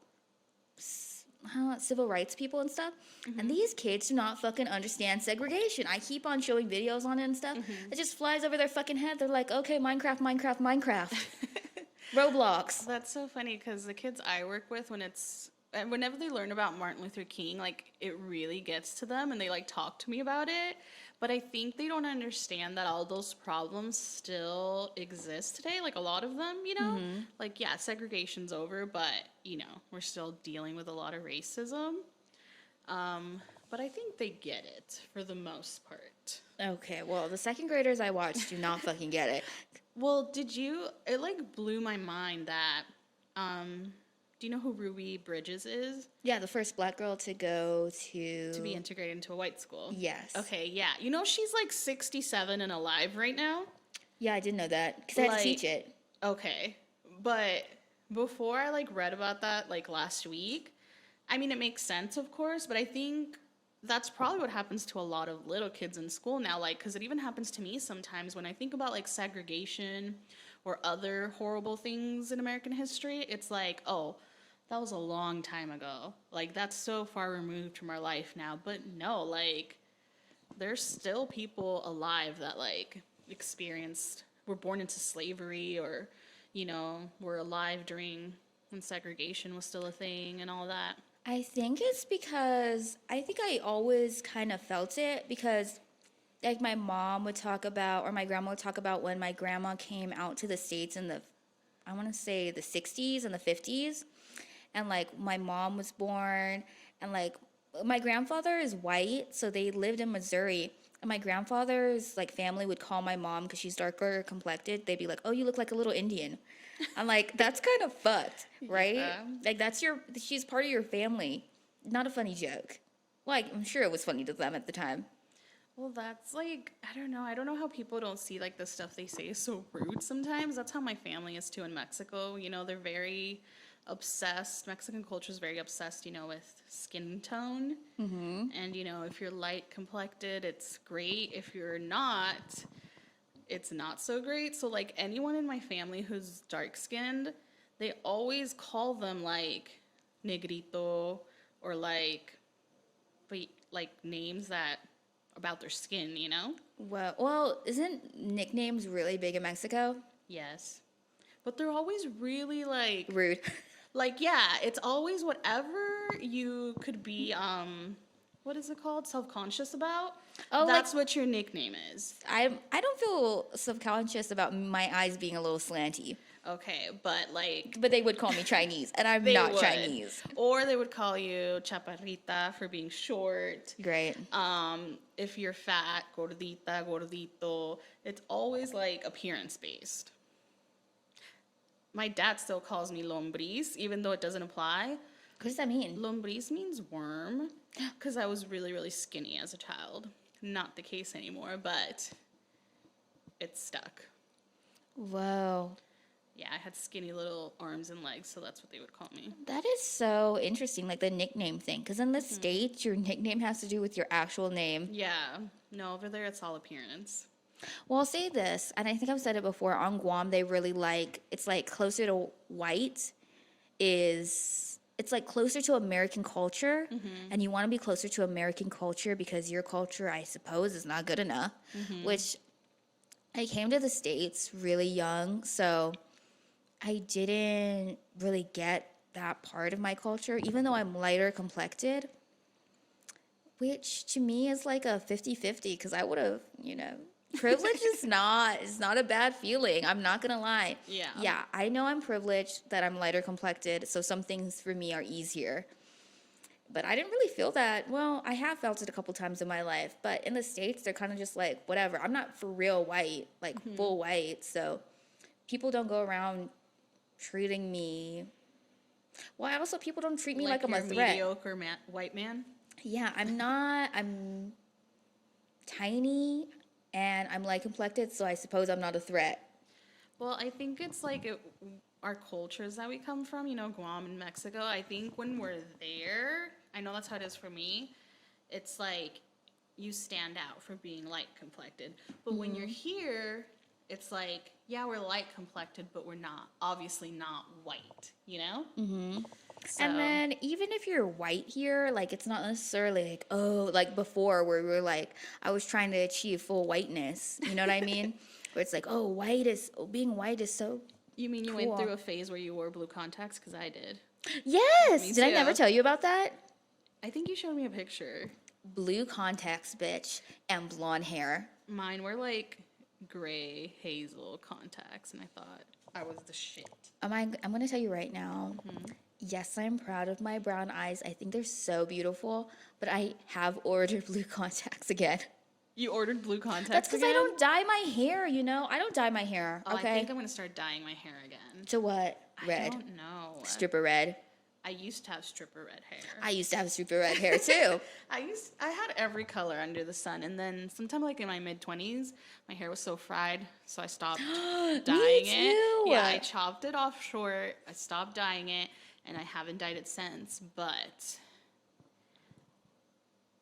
civil rights people and stuff. And these kids do not fucking understand segregation. I keep on showing videos on it and stuff. It just flies over their fucking head. They're like, okay, Minecraft. Roblox. That's so funny because the kids I work with, whenever they learn about Martin Luther King, like, it really gets to them and they, like, talk to me about it. But I think they don't understand that all those problems still exist today, like, a lot of them, Like, yeah, segregation's over, but, we're still dealing with a lot of racism. But I think they get it for the most part. Okay, well, the second graders I watch do not fucking get it. Well, it, like, blew my mind that, do you know who Ruby Bridges is? Yeah, the first Black girl to go to To be integrated into a white school. Yes. Okay, yeah. You know she's like 67 and alive right now? Yeah, I did know that because I had to teach it. Okay. But before I like read about that like last week, I mean, it makes sense, of course, but I think that's probably what happens to a lot of little kids in school now, like, because it even happens to me sometimes when I think about like segregation or other horrible things in American history. It's like, oh, that was a long time ago. Like, that's so far removed from our life now. But no, like, there's still people alive that, like, were born into slavery or, were alive during when segregation was still a thing and all that. I think it's because I think I always kind of felt it because like my mom would talk about or my grandma would talk about when my grandma came out to the States in the I want to say the 60s and the 50s, and like my mom was born, and like my grandfather is white, so they lived in Missouri, and my grandfather's like family would call my mom because she's darker complected, they'd be like, oh, you look like a little Indian. I'm like, that's kind of fucked, right? Yeah. Like she's part of your family. Not a funny joke. Like, I'm sure it was funny to them at the time. Well, that's like, I don't know. I don't know how people don't see like the stuff they say is so rude sometimes. That's how my family is too in Mexico. They're very obsessed. Mexican culture is very obsessed, with skin tone. Mm-hmm. And, if you're light complected, it's great. If you're not, it's not so great. So, like, anyone in my family who's dark skinned, they always call them like negrito or like names that about their skin, Well, isn't nicknames really big in Mexico? Yes. But they're always really like Rude. like, yeah, it's always whatever you could be what is it called? Self-conscious about? Oh, that's what your nickname is. I don't feel subconscious about my eyes being a little slanty. Okay, but like... But they would call me Chinese, and I'm not Chinese. Or they would call you chaparrita for being short. Great. If you're fat, gordita, gordito. It's always like appearance-based. My dad still calls me lombriz, even though it doesn't apply. What does that mean? Lombriz means worm, because I was really, really skinny as a child. Not the case anymore, but it's stuck. Whoa. Yeah, I had skinny little arms and legs, so that's what they would call me. That is so interesting, like the nickname thing. Because in the States, your nickname has to do with your actual name. Yeah. No, over there it's all appearance. Well, I'll say this, and I think I've said it before, on Guam, they really like, it's like closer to white it's like closer to American culture, and you want to be closer to American culture because your culture, I suppose, is not good enough, which I came to the States really young, so I didn't really get that part of my culture, even though I'm lighter complected, which to me is like a 50-50 because I would have, privilege is not a bad feeling. I'm not going to lie. Yeah. Yeah, I know I'm privileged that I'm lighter complected, so some things for me are easier. But I didn't really feel that. Well, I have felt it a couple times in my life, but in the States, they're kind of just like, whatever. I'm not for real white, like full white, so people don't go around treating me... Well, also, people don't treat me like I'm a threat. Mediocre white man? Yeah, I'm not. I'm tiny, and I'm light complected, so I suppose I'm not a threat. Well, I think it's like our cultures that we come from, Guam and Mexico. I think when we're there, I know that's how it is for me, it's like you stand out for being light complected. But when you're here, it's like, yeah, we're light complected, but we're obviously not white, So. And then even if you're white here, like it's not necessarily like, oh, like before where we were like, I was trying to achieve full whiteness. You know what I mean? Where it's like, oh, being white is so You mean you cool. went through a phase where you wore blue contacts? Because I did. Yes! Did I never tell you about that? I think you showed me a picture. Blue contacts, bitch, and blonde hair. Mine were like gray hazel contacts, and I thought I was the shit. I'm going to tell you right now. Yes, I'm proud of my brown eyes. I think they're so beautiful, but I have ordered blue contacts again. You ordered blue contacts That's because I don't dye my hair, I don't dye my hair, okay? I think I'm going to start dyeing my hair again. To what? Red? I don't know. Stripper red? I used to have stripper red hair. I used to have stripper red hair, too. I had every color under the sun, and then sometime like in my mid-20s, my hair was so fried, so I stopped dyeing it. Yeah, I chopped it off short. I stopped dyeing it. And I haven't dyed it since, but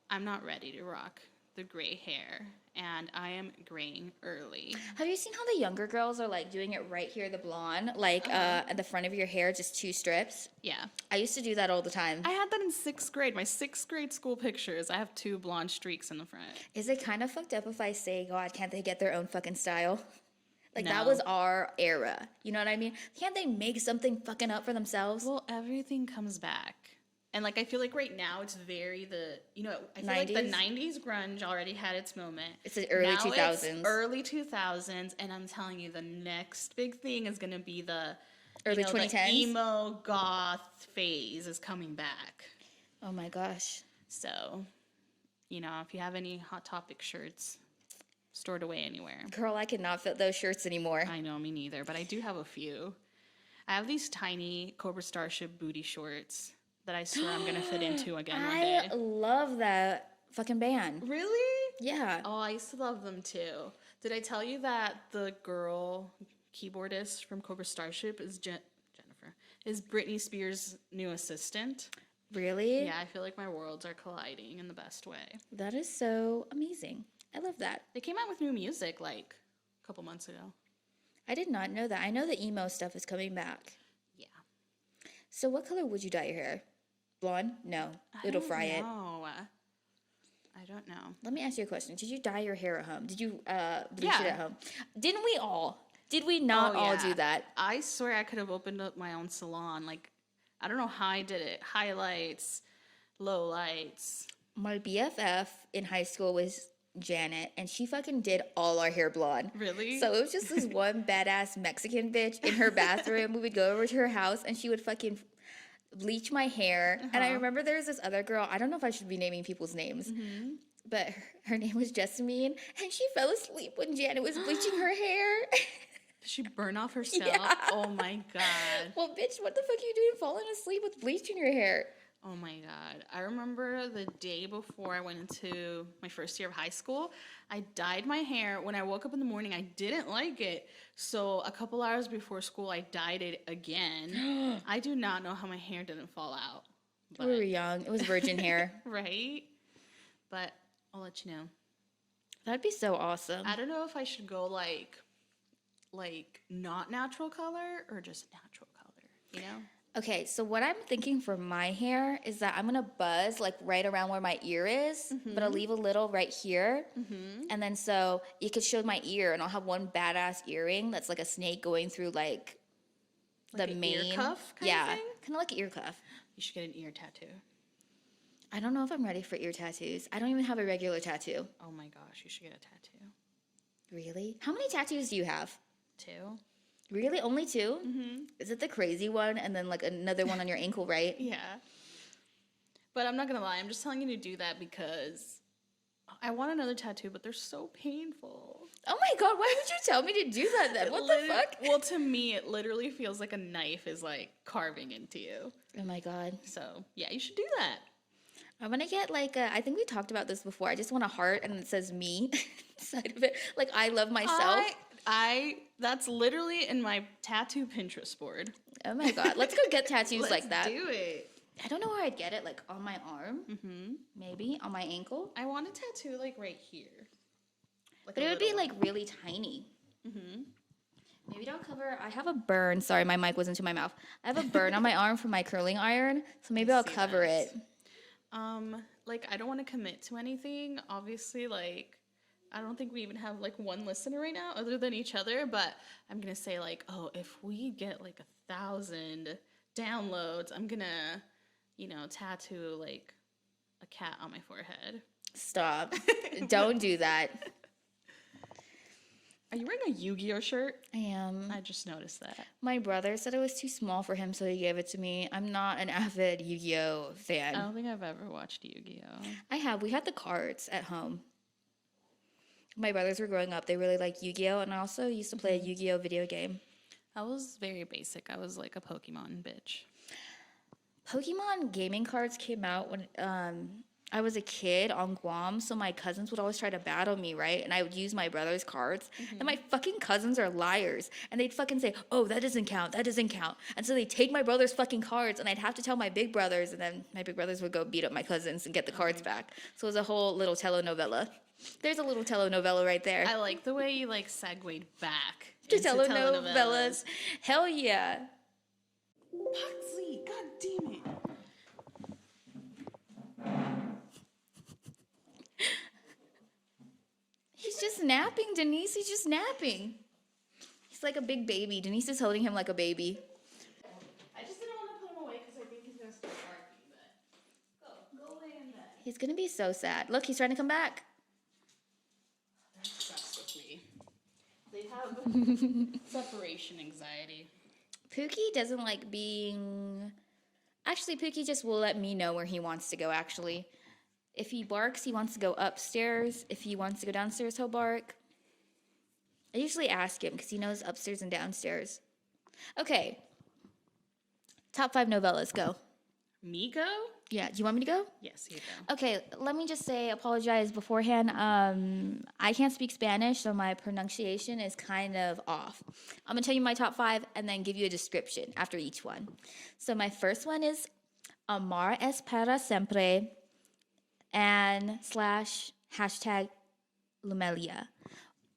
I'm not ready to rock the gray hair and I am graying early. Have you seen how the younger girls are like doing it right here, the blonde, like at the front of your hair, just 2 strips? Yeah. I used to do that all the time. I had that in 6th grade. My 6th grade school pictures, I have 2 blonde streaks in the front. Is it kind of fucked up if I say, God, can't they get their own fucking style? Like, that No. was our era. You know what I mean? Can't they make something fucking up for themselves? Well, everything comes back. And, like, I feel like right now it's very I feel like the 90s grunge already had its moment. It's the early Now 2000s. It's early 2000s, and I'm telling you, the next big thing is going to be the Early the 2010s? emo goth phase is coming back. Oh my gosh. So, if you have any Hot Topic shirts, stored away anywhere. Girl, I cannot fit those shirts anymore. I know, me neither, but I do have a few. I have these tiny Cobra Starship booty shorts that I swear I'm going to fit into again one day. I love that fucking band. Really? Yeah. Oh, I used to love them too. Did I tell you that the girl keyboardist from Cobra Starship is Jennifer, is Britney Spears' new assistant? Really? Yeah, I feel like my worlds are colliding in the best way. That is so amazing. I love that. They came out with new music like a couple months ago. I did not know that. I know the emo stuff is coming back. Yeah. So what color would you dye your hair? Blonde? No. It'll fry it. No. I don't know. Let me ask you a question. Did you dye your hair at home? Did you bleach Yeah. it at home? Didn't we all? Did we not all yeah. do that? I swear I could have opened up my own salon. Like, I don't know how I did it. Highlights, lowlights. My BFF in high school was Janet, and she fucking did all our hair blonde. Really? So it was just this one badass Mexican bitch in her bathroom. We would go over to her house, and she would fucking bleach my hair. And I remember there was this other girl. I don't know if I should be naming people's names, but her name was Jessamine, and she fell asleep when Janet was bleaching her hair. Did she burn off her scalp? Yeah. Oh my God. Well, bitch, what the fuck are you doing falling asleep with bleach in your hair? Oh my God. I remember the day before I went into my first year of high school, I dyed my hair. When I woke up in the morning, I didn't like it. So a couple hours before school, I dyed it again. I do not know how my hair didn't fall out. We were young. It was virgin hair. Right? But I'll let you know. That'd be so awesome. I don't know if I should go like not natural color or just natural color, you know? Okay, so what I'm thinking for my hair is that I'm gonna buzz like right around where my ear is, but I'll leave a little right here. And then so you could show my ear, and I'll have one badass earring that's like a snake going through like the an main. ear cuff kind of thing? Kind of like an ear cuff. You should get an ear tattoo. I don't know if I'm ready for ear tattoos. I don't even have a regular tattoo. Oh my gosh, you should get a tattoo. Really? How many tattoos do you have? 2. Really? Only 2? Is it the crazy one and then like another one on your ankle, right? Yeah. But I'm not gonna lie, I'm just telling you to do that because I want another tattoo, but they're so painful. Oh my God, why would you tell me to do that then? What the fuck? Well, to me, it literally feels like a knife is like carving into you. Oh my God. So, yeah, you should do that. I'm gonna get like I think we talked about this before. I just want a heart and it says me inside of it. Like I love myself. That's literally in my tattoo Pinterest board. Oh my God. Let's go get tattoos like that. Do it. I don't know where I'd get it. Like on my arm? Maybe. On my ankle? I want a tattoo like right here. Like But a it would be little like really tiny. Maybe I'll cover. I have a burn. Sorry, my mic was into my mouth. I have a burn on my arm from my curling iron. So maybe I'll see cover that. it. Like I don't want to commit to anything. Obviously, like I don't think we even have like one listener right now other than each other, but I'm gonna say like, oh, if we get like 1,000 downloads, I'm gonna, tattoo like a cat on my forehead. Stop. Don't do that. Are you wearing a Yu-Gi-Oh shirt? I am. I just noticed that. My brother said it was too small for him, so he gave it to me. I'm not an avid Yu-Gi-Oh fan. I don't think I've ever watched Yu-Gi-Oh. I have. We had the cards at home. My brothers were growing up. They really liked Yu-Gi-Oh, and I also used to play a Yu-Gi-Oh video game. I was very basic. I was like a Pokemon bitch. Pokemon gaming cards came out when I was a kid on Guam, so my cousins would always try to battle me, right? And I would use my brother's cards. And my fucking cousins are liars. And they'd fucking say, oh, that doesn't count, that doesn't count. And so they'd take my brother's fucking cards, and I'd have to tell my big brothers, and then my big brothers would go beat up my cousins and get the cards back. So it was a whole little telenovela. There's a little telenovela right there. I like the way you like segued back To into telenovelas. Hell yeah. Puxley, god damn it. He's just napping, Denise. He's just napping. He's like a big baby. Denise is holding him like a baby. I just didn't want to put him away because I think he's going to start barking, but go lay in bed. He's gonna be so sad. Look, he's trying to come back. They're obsessed with me. They have separation anxiety. Pookie doesn't like being... Actually, Pookie just will let me know where he wants to go, actually. If he barks, he wants to go upstairs. If he wants to go downstairs, he'll bark. I usually ask him because he knows upstairs and downstairs. Okay. Top 5 novellas, go. Me go? Yeah, do you want me to go? Yes, you go. Okay, let me just say, apologize beforehand. I can't speak Spanish, so my pronunciation is kind of off. I'm gonna tell you my top 5 and then give you a description after each one. So my first one is Amar es para siempre and / hashtag Lumelia.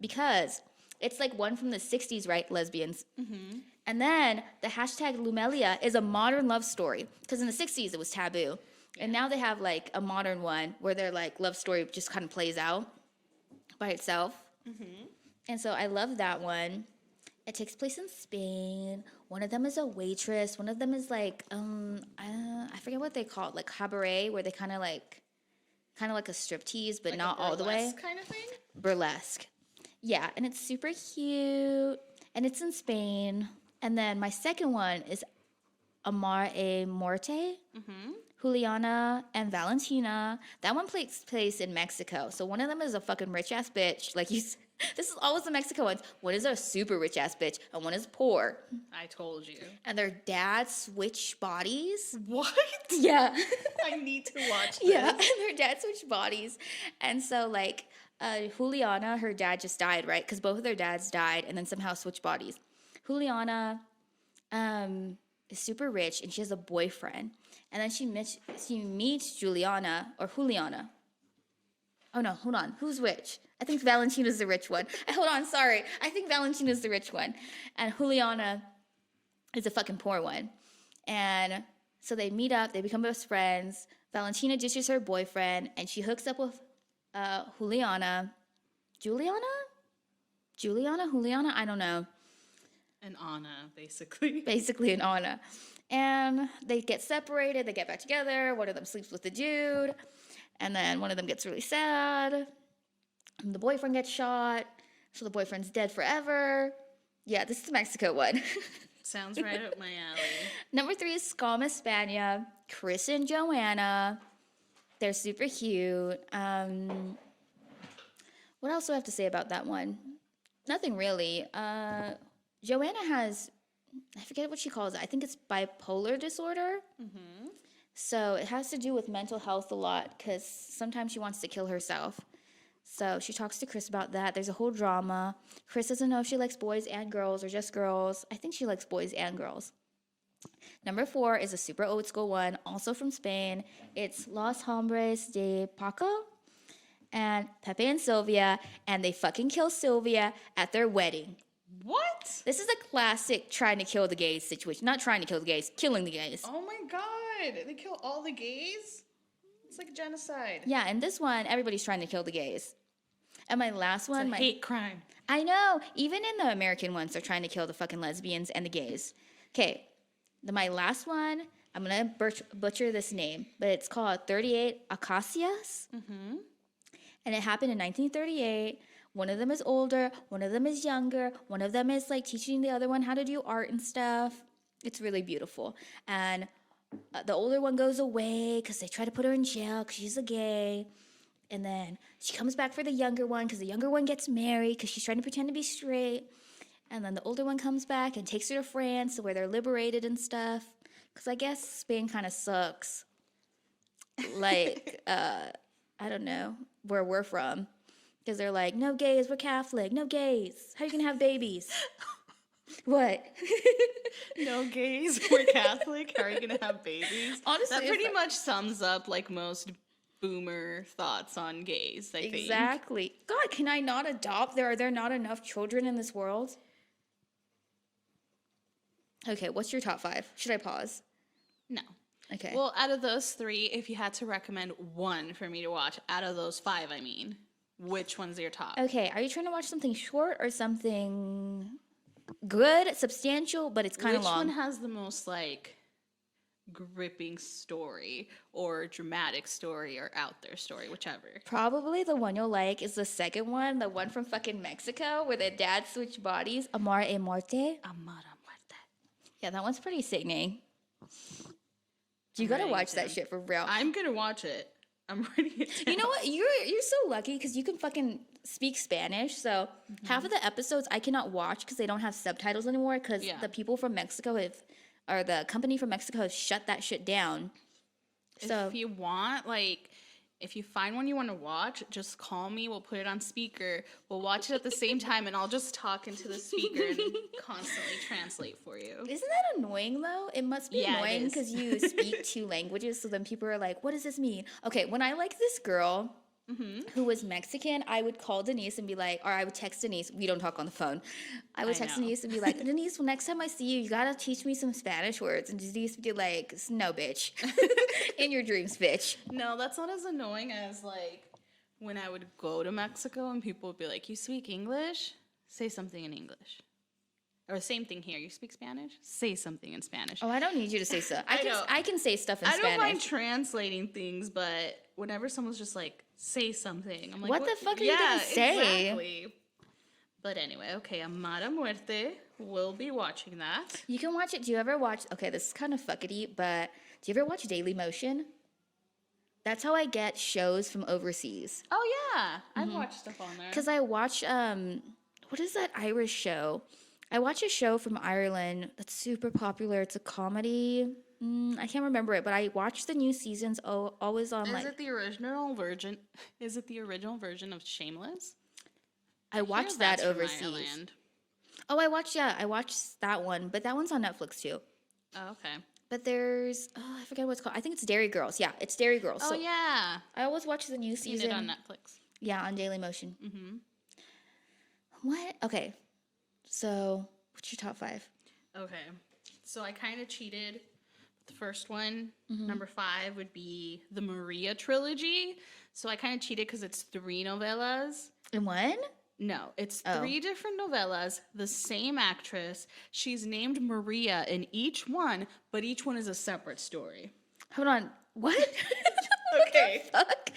Because it's like one from the 60s, right, lesbians? Mm-hmm. And then the hashtag Lumelia is a modern love story. Because in the 60s, it was taboo. And now they have like a modern one where their like love story just kind of plays out by itself. Mm-hmm. And so I love that one. It takes place in Spain. One of them is a waitress. One of them is like, I forget what they call it, like cabaret, where they kind of like a striptease, but like not all the way. Kind of thing? Burlesque. Yeah, and it's super cute. And it's in Spain. And then my second one is Amar e Morte, Juliana and Valentina. That one takes place in Mexico. So one of them is a fucking rich ass bitch. Like this is always the Mexico ones. One is a super rich ass bitch, and one is poor. I told you. And their dads switch bodies. What? Yeah. I need to watch this. Yeah, and their dads switch bodies. And so like Juliana, her dad just died, right? Because both of their dads died and then somehow switched bodies. Juliana is super rich and she has a boyfriend. And then she meets Juliana or Juliana. Oh no, hold on. Who's which? I think Valentina's the rich one. Hold on, sorry. I think Valentina's the rich one. And Juliana is a fucking poor one. And so they meet up, they become best friends. Valentina ditches her boyfriend and she hooks up with Juliana. Juliana? I don't know. An Anna, basically. Basically an Anna. And they get separated, they get back together. One of them sleeps with the dude. And then one of them gets really sad. And the boyfriend gets shot. So the boyfriend's dead forever. Yeah, this is the Mexico one. Sounds right up my alley. Number 3 is Scum España. Chris and Joanna. They're super cute. What else do I have to say about that one? Nothing really. Joanna has, I forget what she calls it. I think it's bipolar disorder. Mm-hmm. So it has to do with mental health a lot because sometimes she wants to kill herself. So she talks to Chris about that. There's a whole drama. Chris doesn't know if she likes boys and girls or just girls. I think she likes boys and girls. Number 4 is a super old school one, also from Spain. It's Los Hombres de Paco and Pepe and Sylvia, and they fucking kill Sylvia at their wedding. What? This is a classic trying to kill the gays situation. Not trying to kill the gays, killing the gays. Oh my god. They kill all the gays? It's like a genocide. Yeah, and this one, everybody's trying to kill the gays. And my last one... It's a hate crime. I know. Even in the American ones, they're trying to kill the fucking lesbians and the gays. Okay, my last one, I'm going to butcher this name, but it's called 38 Acacias. Mm-hmm. And it happened in 1938. One of them is older, one of them is younger, one of them is like teaching the other one how to do art and stuff. It's really beautiful. And the older one goes away because they try to put her in jail because she's a gay. And then she comes back for the younger one because the younger one gets married because she's trying to pretend to be straight. And then the older one comes back and takes her to France where they're liberated and stuff. Because I guess Spain kind of sucks. like, I don't know, where we're from. Because they're like, no gays, we're Catholic, no gays. How are you going to have babies? What? No gays, we're Catholic. How are you gonna have babies? Honestly, that pretty much sums up like most boomer thoughts on gays, I think. Exactly. God, can I not adopt? Are there not enough children in this world? Okay, what's your top 5? Should I pause? No. Okay. Well, out of those 3, if you had to recommend one for me to watch, out of those 5, I mean, which one's your top? Okay, are you trying to watch something short or something good, substantial, but it's kind of long? Which one has the most, like, gripping story or dramatic story or out there story, whichever? Probably the one you'll like is the second one, the one from fucking Mexico where the dad switched bodies, Amar y Muerte. Amara Muerte. Yeah, that one's pretty sickening. You gotta ready watch to. that shit for real. I'm gonna watch it. I'm ready to. You know what? You're so lucky because you can fucking speak Spanish. So half of the episodes I cannot watch because they don't have subtitles anymore because the people from Mexico or the company from Mexico has shut that shit down. So If you want, like, if you find one you want to watch, just call me. We'll put it on speaker. We'll watch it at the same time, and I'll just talk into the speaker and constantly translate for you. isn't that annoying though? It must be Yeah, it annoying is. because you speak 2 languages. So then people are like, "What does this mean?" Okay, when I liked this girl. Who was Mexican, I would call Denise and be like, or I would text Denise. We don't talk on the phone. I would text know. Denise and be like, Denise, well, next time I see you, you gotta teach me some Spanish words. And Denise would be like, no, bitch. In your dreams, bitch. No, that's not as annoying as, like, when I would go to Mexico and people would be like, you speak English? Say something in English. Or same thing here. You speak Spanish? Say something in Spanish. Oh, I don't need you to say stuff. I know. I can say stuff in I Spanish. don't mind translating things, but whenever someone's just like, say something, I'm like, What the fuck are you gonna say? Exactly. But anyway, okay, Amara Muerte. We'll be watching that. You can watch it. Do you ever watch? Okay, this is kind of fuckety, but do you ever watch Daily Motion? That's how I get shows from overseas. Oh yeah, I've watched stuff on there. Because I watch, what is that Irish show? I watch a show from Ireland that's super popular. It's a comedy. I can't remember it, but I watch the new seasons always on Is it the original version? Is it the original version of Shameless? I watched Hear that that's from overseas. Ireland. Oh, I watched that one, but that one's on Netflix too. Oh, okay. But there's, I forget what it's called. I think it's Dairy Girls. Yeah, it's Dairy Girls. Oh So yeah, I always watch the new seen season. it on Netflix. Yeah, on Daily Motion. What? Okay. So, what's your top 5? Okay, so I kind of cheated. The first one, number 5, would be the Maria trilogy. So I kind of cheated because it's 3 novellas. And one? No, it's 3 different novellas, the same actress. She's named Maria in each one, but each one is a separate story. Hold on. What? Okay. Fuck.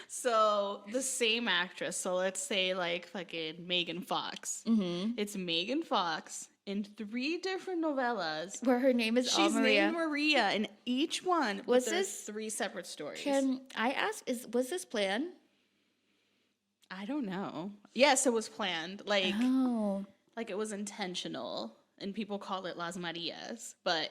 So the same actress. So let's say like fucking Megan Fox. It's Megan Fox in 3 different novellas. Where her name is She's Maria. named Maria in each one. Was but there's this- 3 separate stories? Can I ask, was this planned? I don't know. Yes, it was planned. Like Oh. it was intentional, and people call it Las Marias. But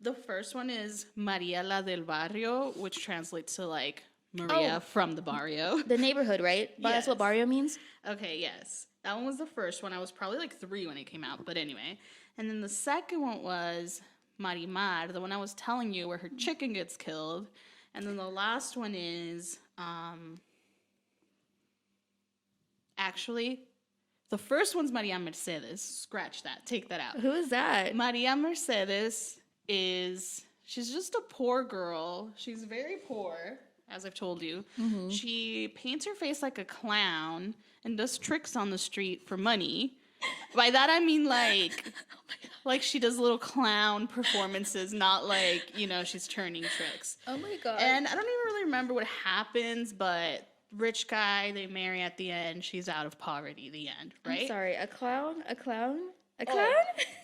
the first one is Maria la del Barrio, which translates to like Maria from the barrio. The neighborhood, right? But that's what Yes. barrio means? Okay, yes. That one was the first one. I was probably like 3 when it came out, but anyway. And then the second one was Marimar, the one I was telling you where her chicken gets killed. And then the last one is, actually, the first one's Maria Mercedes. Scratch that. Take that out. Who is that? Maria Mercedes she's just a poor girl. She's very poor, as I've told you. She paints her face like a clown and does tricks on the street for money. By that I mean like she does little clown performances, not like, she's turning tricks. Oh my god. And I don't even really remember what happens, but rich guy, they marry at the end, she's out of poverty, the end, right? I'm sorry, a clown? A clown? A Oh. clown?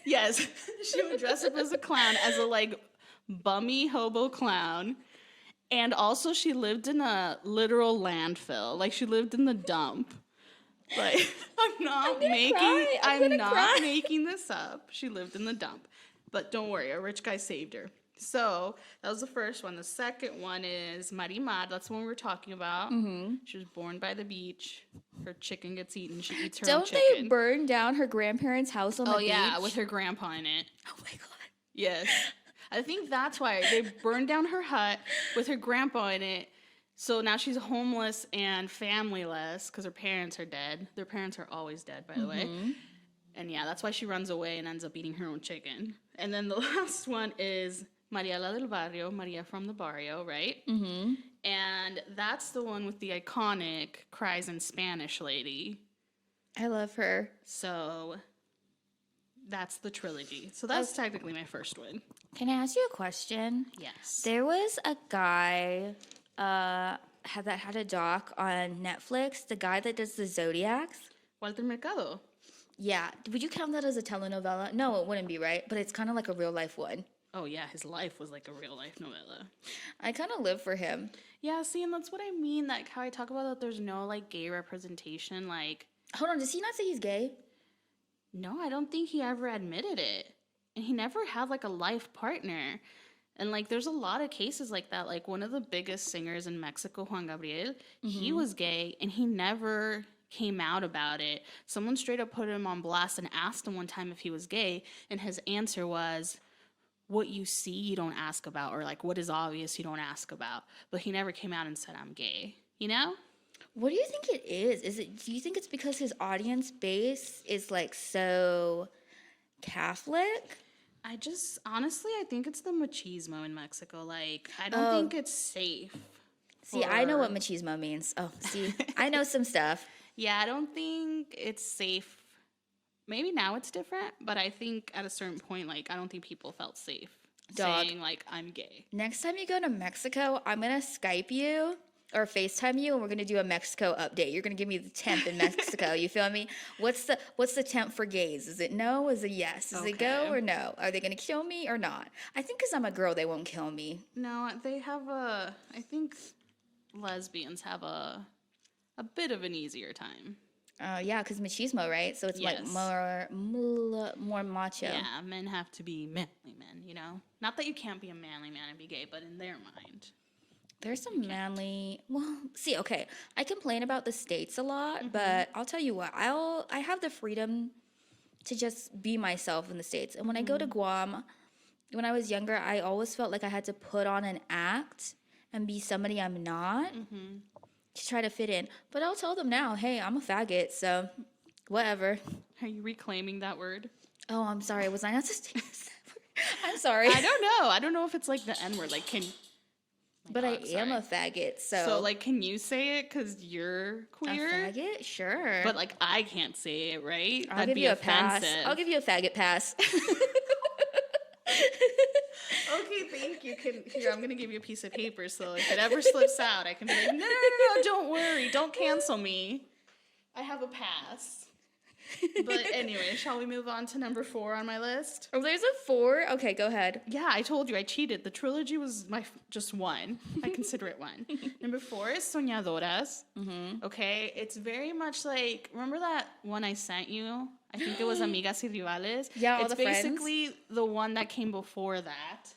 Yes. She would dress up as a clown, as a like bummy hobo clown. And also she lived in a literal landfill. Like she lived in the dump. Like I'm not cry. I'm gonna cry. making this up. She lived in the dump. But don't worry, a rich guy saved her. So that was the first one. The second one is Marimar. That's the one we were talking about. She was born by the beach. Her chicken gets eaten. She eats her own Don't chicken. they burn down her grandparents' house on the beach? Oh, yeah, with her grandpa in it. Oh my god. Yes. I think that's why they burned down her hut with her grandpa in it. So now she's homeless and familyless because her parents are dead. Their parents are always dead, by the way. And yeah, that's why she runs away and ends up eating her own chicken. And then the last one is Maria la del Barrio, Maria from the Barrio, right? And that's the one with the iconic Cries in Spanish lady. I love her. So that's the trilogy. So that's technically my first one. Can I ask you a question? Yes. There was a guy that had a doc on Netflix, the guy that does the Zodiacs. Walter Mercado. Yeah. Would you count that as a telenovela? No, it wouldn't be, right? But it's kind of like a real life one. Oh, yeah, his life was like a real life novella. I kind of live for him. Yeah, see, and that's what I mean. Like, how I talk about that there's no, like, gay representation. Like, Hold on, does he not say he's gay? no, I don't think he ever admitted it. And he never had, like, a life partner. And, like, there's a lot of cases like that. Like, one of the biggest singers in Mexico, Juan Gabriel, he was gay, and he never came out about it. Someone straight up put him on blast and asked him one time if he was gay, and his answer was, what you see, you don't ask about, or, like, what is obvious, you don't ask about. But he never came out and said, I'm gay, you know? What do you think it is? Do you think it's because his audience base is like so Catholic? Honestly, I think it's the machismo in Mexico. Like, I don't think it's safe. See, I know what machismo means. Oh, see, I know some stuff. Yeah, I don't think it's safe. Maybe now it's different, but I think at a certain point, like, I don't think people felt safe saying, like, I'm gay. Next time you go to Mexico, I'm going to Skype you or FaceTime you, and we're going to do a Mexico update. You're going to give me the temp in Mexico. You feel me? What's the temp for gays? Is it no? Is it yes? Is it go or no? Are they going to kill me or not? I think because I'm a girl, they won't kill me. No, they have I think lesbians have a bit of an easier time. Yeah, because machismo, right? So it's like more macho. Yeah, men have to be manly men, you know? Not that you can't be a manly man and be gay, but in their mind. There's some manly. Well, see, okay, I complain about the States a lot, but I'll tell you what, I have the freedom to just be myself in the States. And when I go to Guam, when I was younger, I always felt like I had to put on an act and be somebody I'm not to try to fit in. But I'll tell them now, hey, I'm a faggot, so whatever. Are you reclaiming that word? Oh, I'm sorry. Was I not supposed to use that word? I'm sorry. I don't know. I don't know if it's like the N word. Like, But I am a faggot, so... So, like, can you say it because you're queer? A faggot? Sure. But, like, I can't say it, right? I'll give you a pass. I'll give you a faggot pass. Okay, thank you. Here, I'm going to give you a piece of paper so if it ever slips out, I can be like, no, don't worry. Don't cancel me. I have a pass. But anyway, shall we move on to number 4 on my list? Oh, there's a 4? Okay, go ahead. Yeah, I told you I cheated. The trilogy was just one. I consider it one. Number 4 is Soñadoras. Okay, it's very much like, remember that one I sent you? I think it was Amigas y Rivales. Yeah, all it's the friends. basically the one that came before that,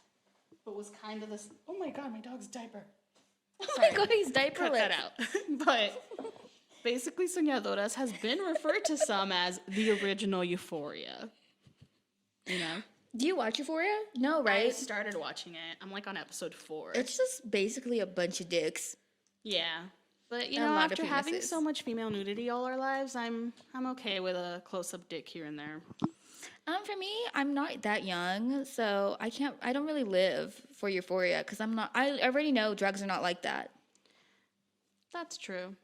but was kind of this. Oh my god, my dog's diaper. Oh my god, he's diaper Cut that out. But basically, Soñadoras has been referred to some as the original Euphoria. You know? Do you watch Euphoria? No, right? I started watching it. I'm like on episode 4. It's just basically a bunch of dicks. Yeah. But you And a know, lot of after having penises. so much female nudity all our lives, I'm okay with a close-up dick here and there. For me, I'm not that young, so I don't really live for Euphoria because I already know drugs are not like that. That's true.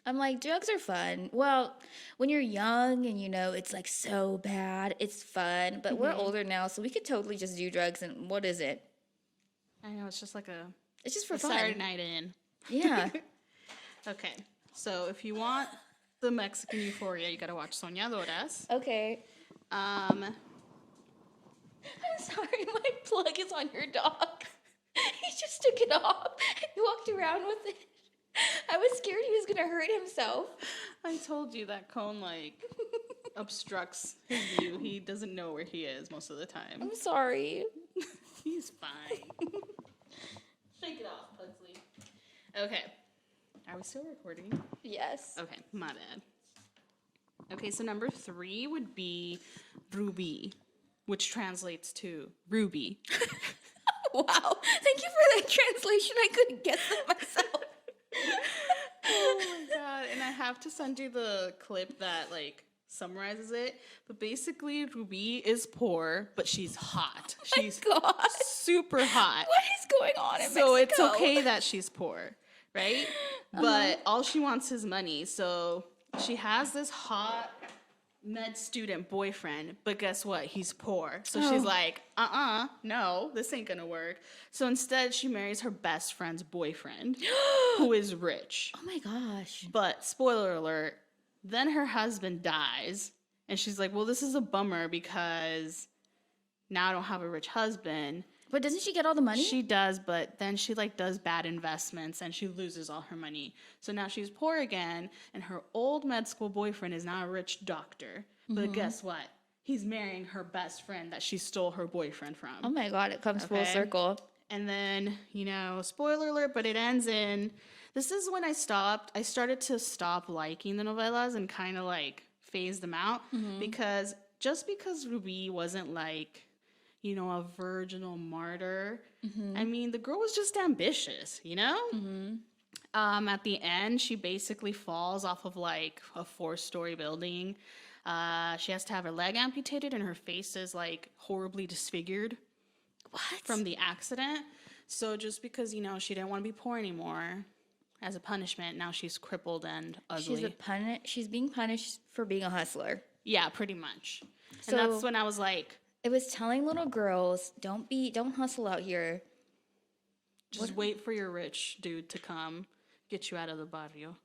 I'm like, drugs are fun. Well, when you're young and you know it's like so bad, it's fun. But we're older now, so we could totally just do drugs. And what is it? I know, it's just like It's just for a fun. Saturday night in. Yeah. Okay, so if you want the Mexican Euphoria, you gotta watch Soñadoras. Okay. I'm sorry, my plug is on your dog. He just took it off and walked around with it. I was scared he was gonna hurt himself. I told you that cone, like, obstructs his view. He doesn't know where he is most of the time. I'm sorry. He's fine. Shake it off, Pugsley. Okay. Are we still recording? Yes. Okay, my bad. Okay, so number 3 would be Ruby, which translates to Ruby. Wow. Thank you for that translation. I couldn't guess it myself. Oh my god. And I have to send you the clip that like summarizes it. But basically Ruby is poor, but she's hot. She's God. super hot. What is going on in So it's Mexico? okay that she's poor, right? But all she wants is money. So she has this hot med student boyfriend, but guess what? He's poor. So she's like, no, this ain't gonna work. So instead, she marries her best friend's boyfriend, who is rich. Oh my gosh. But spoiler alert, then her husband dies, and she's like, well, this is a bummer because now I don't have a rich husband. But doesn't she get all the money? She does, but then she like does bad investments and she loses all her money. So now she's poor again, and her old med school boyfriend is now a rich doctor. But guess what? He's marrying her best friend that she stole her boyfriend from. Oh my god, it comes full circle. And then, spoiler alert, but it ends in, this is when I started to stop liking the novellas and kind of like phase them out, because just because Ruby wasn't like, a virginal martyr. I mean, the girl was just ambitious, At the end, she basically falls off of like a 4-story building. She has to have her leg amputated and her face is like horribly disfigured. What? From the accident. So just because, she didn't want to be poor anymore, as a punishment, now she's crippled and ugly. She's being punished for being a hustler. Yeah, pretty much. So- And that's when I was like, It was telling little girls, don't hustle out here. just wait for your rich dude to come get you out of the barrio.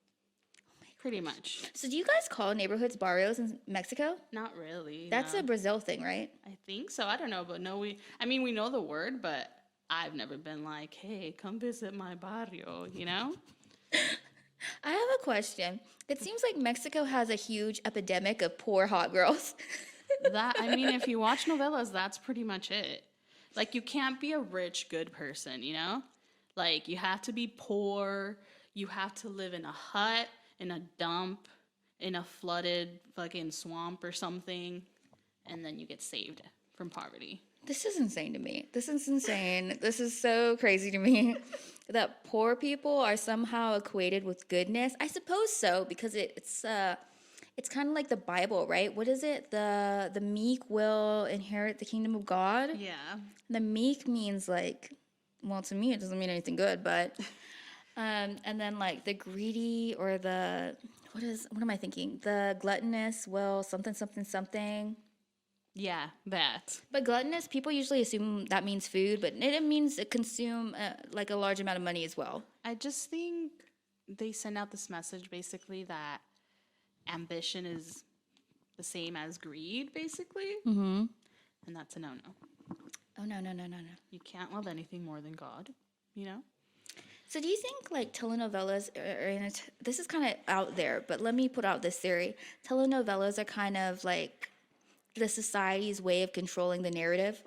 Pretty much. So do you guys call neighborhoods barrios in Mexico? Not really. That's no. a Brazil thing, right? I think so. I don't know, but no, we know the word, but I've never been like, hey, come visit my barrio, I have a question. It seems like Mexico has a huge epidemic of poor hot girls. If you watch novellas, that's pretty much it. Like, you can't be a rich, good person, Like, you have to be poor. You have to live in a hut, in a dump, in a flooded fucking swamp or something, and then you get saved from poverty. This is insane to me. This is insane. This is so crazy to me that poor people are somehow equated with goodness. I suppose so, because it's kind of like the Bible, right? What is it? The meek will inherit the kingdom of God. Yeah. The meek means like, well, to me it doesn't mean anything good, but and then like the greedy or what am I thinking? The gluttonous will something. Yeah, that. But gluttonous, people usually assume that means food, but it means consume like a large amount of money as well. I just think they send out this message basically that ambition is the same as greed, basically. Mm-hmm. And that's a no-no. Oh, no. You can't love anything more than God, So do you think like telenovelas this is kind of out there, but let me put out this theory. Telenovelas are kind of like the society's way of controlling the narrative.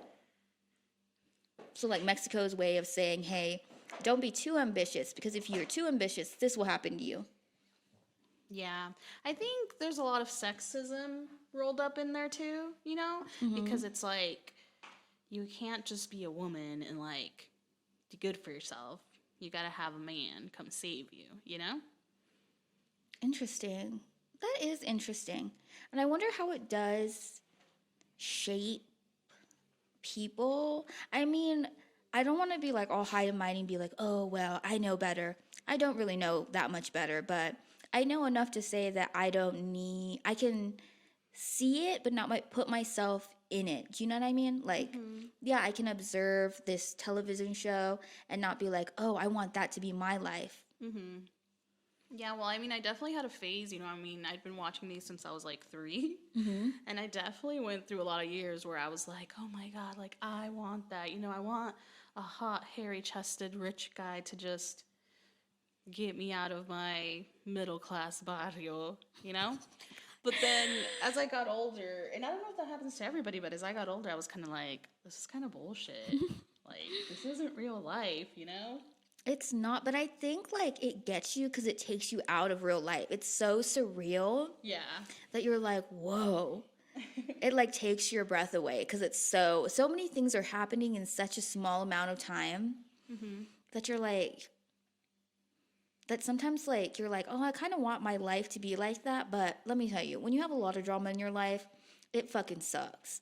So like Mexico's way of saying, hey, don't be too ambitious, because if you're too ambitious, this will happen to you. Yeah. I think there's a lot of sexism rolled up in there too, Because it's like, you can't just be a woman and like do good for yourself. You gotta have a man come save you, Interesting. That is interesting. And I wonder how it does shape people. I mean, I don't want to be like all high and mighty and be like, oh, well, I know better. I don't really know that much better, but I know enough to say that I can see it, but not put myself in it. Do you know what I mean? Like, yeah, I can observe this television show and not be like, oh, I want that to be my life. Mm-hmm. Yeah, well, I definitely had a phase, I'd been watching these since I was like 3. Mm-hmm. And I definitely went through a lot of years where I was like, oh my God, like, I want that. I want a hot, hairy-chested, rich guy to just get me out of my middle-class barrio, But then as I got older, and I don't know if that happens to everybody, but as I got older, I was kind of like, this is kind of bullshit. Like, this isn't real life, you know? It's not, but I think like it gets you because it takes you out of real life. It's so surreal Yeah. that you're like, whoa. It like takes your breath away because it's so many things are happening in such a small amount of time that you're like, that sometimes like you're like, oh, I kind of want my life to be like that, but let me tell you, when you have a lot of drama in your life, it fucking sucks.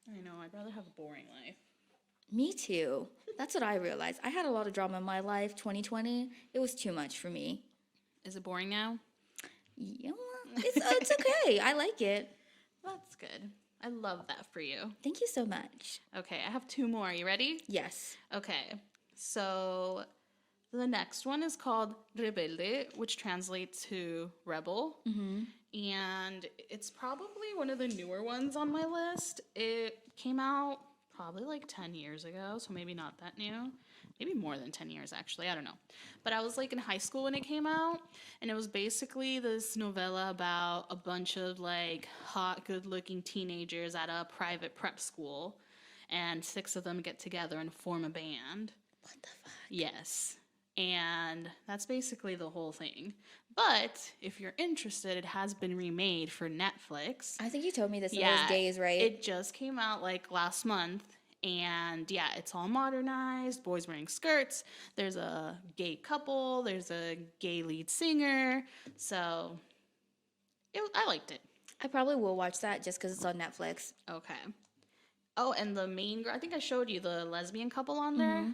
I know, I'd rather have a boring life. Me too. That's what I realized. I had a lot of drama in my life. 2020, it was too much for me. Is it boring now? Yeah, it's okay. I like it. That's good. I love that for you. Thank you so much. Okay, I have 2 more. Are you ready? Yes. Okay, so the next one is called Rebelde, which translates to rebel. And it's probably one of the newer ones on my list. It came out probably like 10 years ago, so maybe not that new. Maybe more than 10 years, actually. I don't know. But I was like in high school when it came out, and it was basically this novella about a bunch of like hot, good looking teenagers at a private prep school, and 6 of them get together and form a band. What the fuck? Yes. And that's basically the whole thing. But if you're interested, it has been remade for Netflix. I think you told me this in those days, right? It just came out like last month. And yeah, it's all modernized, boys wearing skirts. There's a gay couple, there's a gay lead singer. So I liked it. I probably will watch that just because it's on Netflix. Okay. Oh, and the main girl, I think I showed you the lesbian couple on there.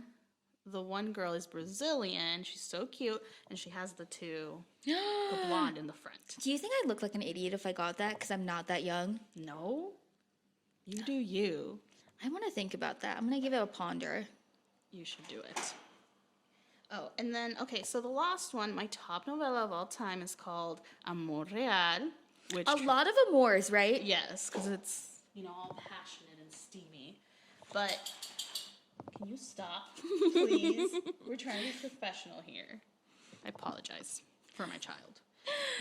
The one girl is Brazilian. She's so cute. And she has the blonde in the front. Do you think I'd look like an idiot if I got that? Because I'm not that young. No. You do you. I want to think about that. I'm going to give it a ponder. You should do it. Oh, and then, okay, so the last one, my top novella of all time is called Amor Real. Which A lot of amours, right? Yes, because it's, all passionate and steamy. But can you stop, please? We're trying to be professional here. I apologize for my child.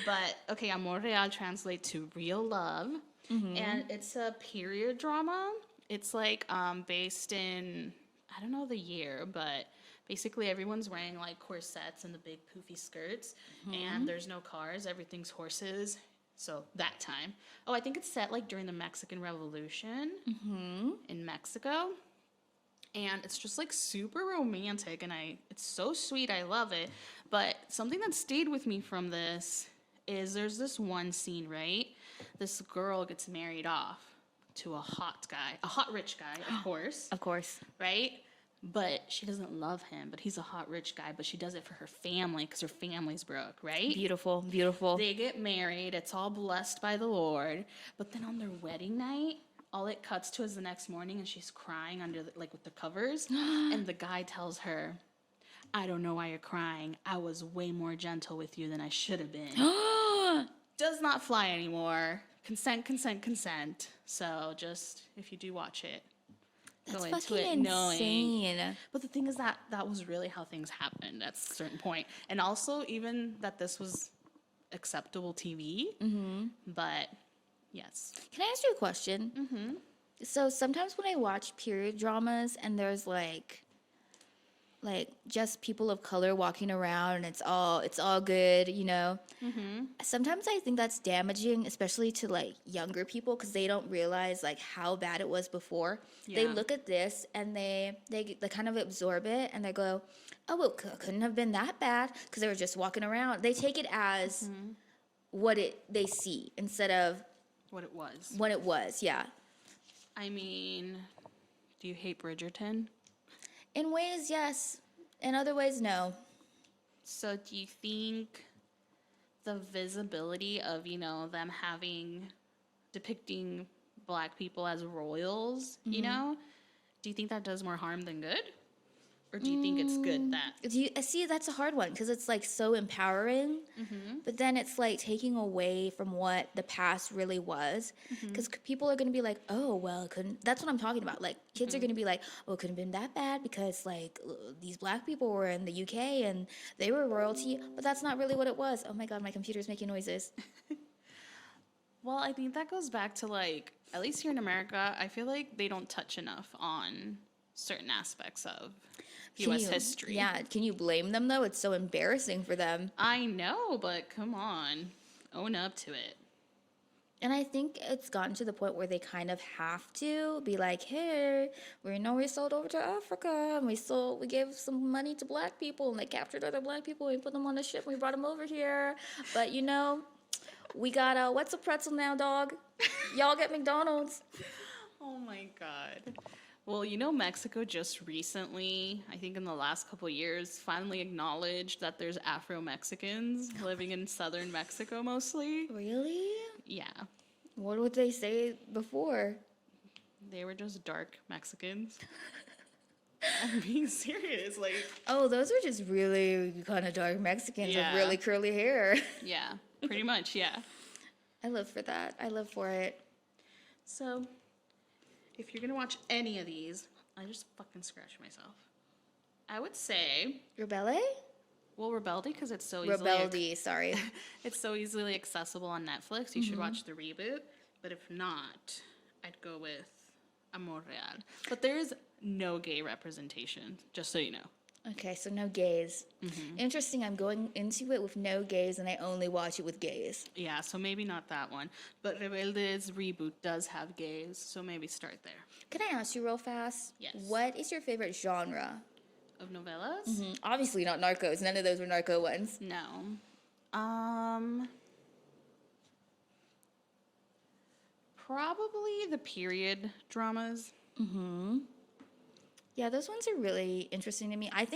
But, okay, Amor Real translates to real love. And it's a period drama. It's like based in, I don't know the year, but basically everyone's wearing like corsets and the big poofy skirts. And there's no cars. Everything's horses. So that time. Oh, I think it's set like during the Mexican Revolution in Mexico. And it's just like super romantic, and it's so sweet. I love it. But something that stayed with me from this is there's this one scene, right? This girl gets married off to a hot rich guy, of course. Of course. Right? But she doesn't love him, but he's a hot rich guy, but she does it for her family because her family's broke, right? Beautiful, beautiful. They get married. It's all blessed by the Lord. But then on their wedding night, all it cuts to is the next morning, and she's crying under with the covers. And the guy tells her, I don't know why you're crying. I was way more gentle with you than I should have been. Does not fly anymore. Consent, consent, consent. So just, if you do watch it, That's go into fucking it insane. knowing. But the thing is that was really how things happened at a certain point. And also even that this was acceptable TV. But yes. Can I ask you a question? So sometimes when I watch period dramas and there's like just people of color walking around and it's all good, Sometimes I think that's damaging, especially to like younger people, because they don't realize like how bad it was before. They Yeah. look at this and they kind of absorb it and they go, oh, well, couldn't have been that bad because they were just walking around. They take it as what they see instead of What it was. what it was. Yeah. I mean, do you hate Bridgerton? In ways, yes. In other ways, no. So do you think the visibility of, them depicting black people as royals, do you think that does more harm than good? Or do you think it's good that... See, that's a hard one because it's like so empowering, but then it's like taking away from what the past really was. Because people are going to be like, oh, well, that's what I'm talking about. Like, kids are going to be like, oh, it couldn't have been that bad because, like, these black people were in the UK and they were royalty, but that's not really what it was. Oh my God, my computer's making noises. Well, I think that goes back to like, at least here in America, I feel like they don't touch enough on certain aspects of U.S. history. Yeah, can you blame them though? It's so embarrassing for them. I know, but come on, own up to it. And I think it's gotten to the point where they kind of have to be like, hey, we know we sold over to Africa and we gave some money to black people and they captured other black people and we put them on a ship and we brought them over here. But you know, we got what's a pretzel now, dog? Y'all get McDonald's. Oh my God. Well, you know, Mexico just recently, I think in the last couple of years, finally acknowledged that there's Afro-Mexicans living in southern Mexico mostly. Really? Yeah. What would they say before? They were just dark Mexicans. I'm being serious. Like, Oh, those are just really kind of dark Mexicans Yeah. with really curly hair. yeah, pretty much, yeah. I live for that. I live for it. So, if you're going to watch any of these, I just fucking scratch myself. I would say, Rebelde? well, Rebelde, because it's so easily... Rebelde, sorry. It's so easily accessible on Netflix. You should watch the reboot. But if not, I'd go with Amor Real. But there's no gay representation, just so you know. Okay, so no gays. Interesting, I'm going into it with no gays and I only watch it with gays. Yeah, so maybe not that one. But Rebelde's reboot does have gays, so maybe start there. Can I ask you real fast? Yes. What is your favorite genre? Of novellas? Obviously not Narcos. None of those were narco ones. No. Probably the period dramas. Yeah, those ones are really interesting to me. I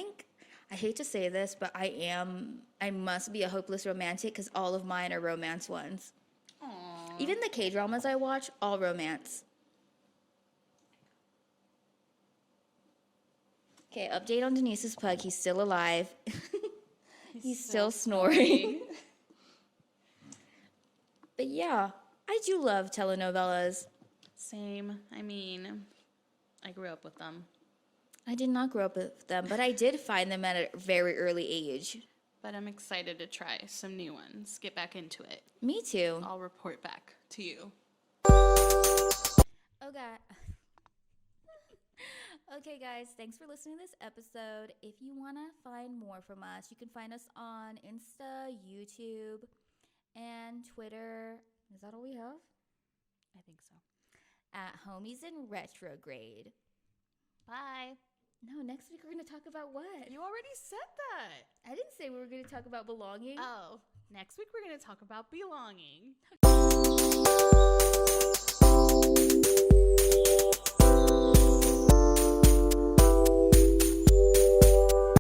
hate to say this, but I must be a hopeless romantic because all of mine are romance ones. Aww. Even the K-dramas I watch, all romance. Okay, update on Denise's pug. He's still alive. He's still snoring. But yeah, I do love telenovelas. Same. I mean, I grew up with them. I did not grow up with them, but I did find them at a very early age. But I'm excited to try some new ones. Get back into it. Me too. I'll report back to you. Okay. Okay, guys, thanks for listening to this episode. If you want to find more from us, you can find us on Insta, YouTube, and Twitter. Is that all we have? I think so. At Homies in Retrograde. Bye. No, next week we're going to talk about what? You already said that. I didn't say we were going to talk about belonging. Oh, next week we're going to talk about belonging.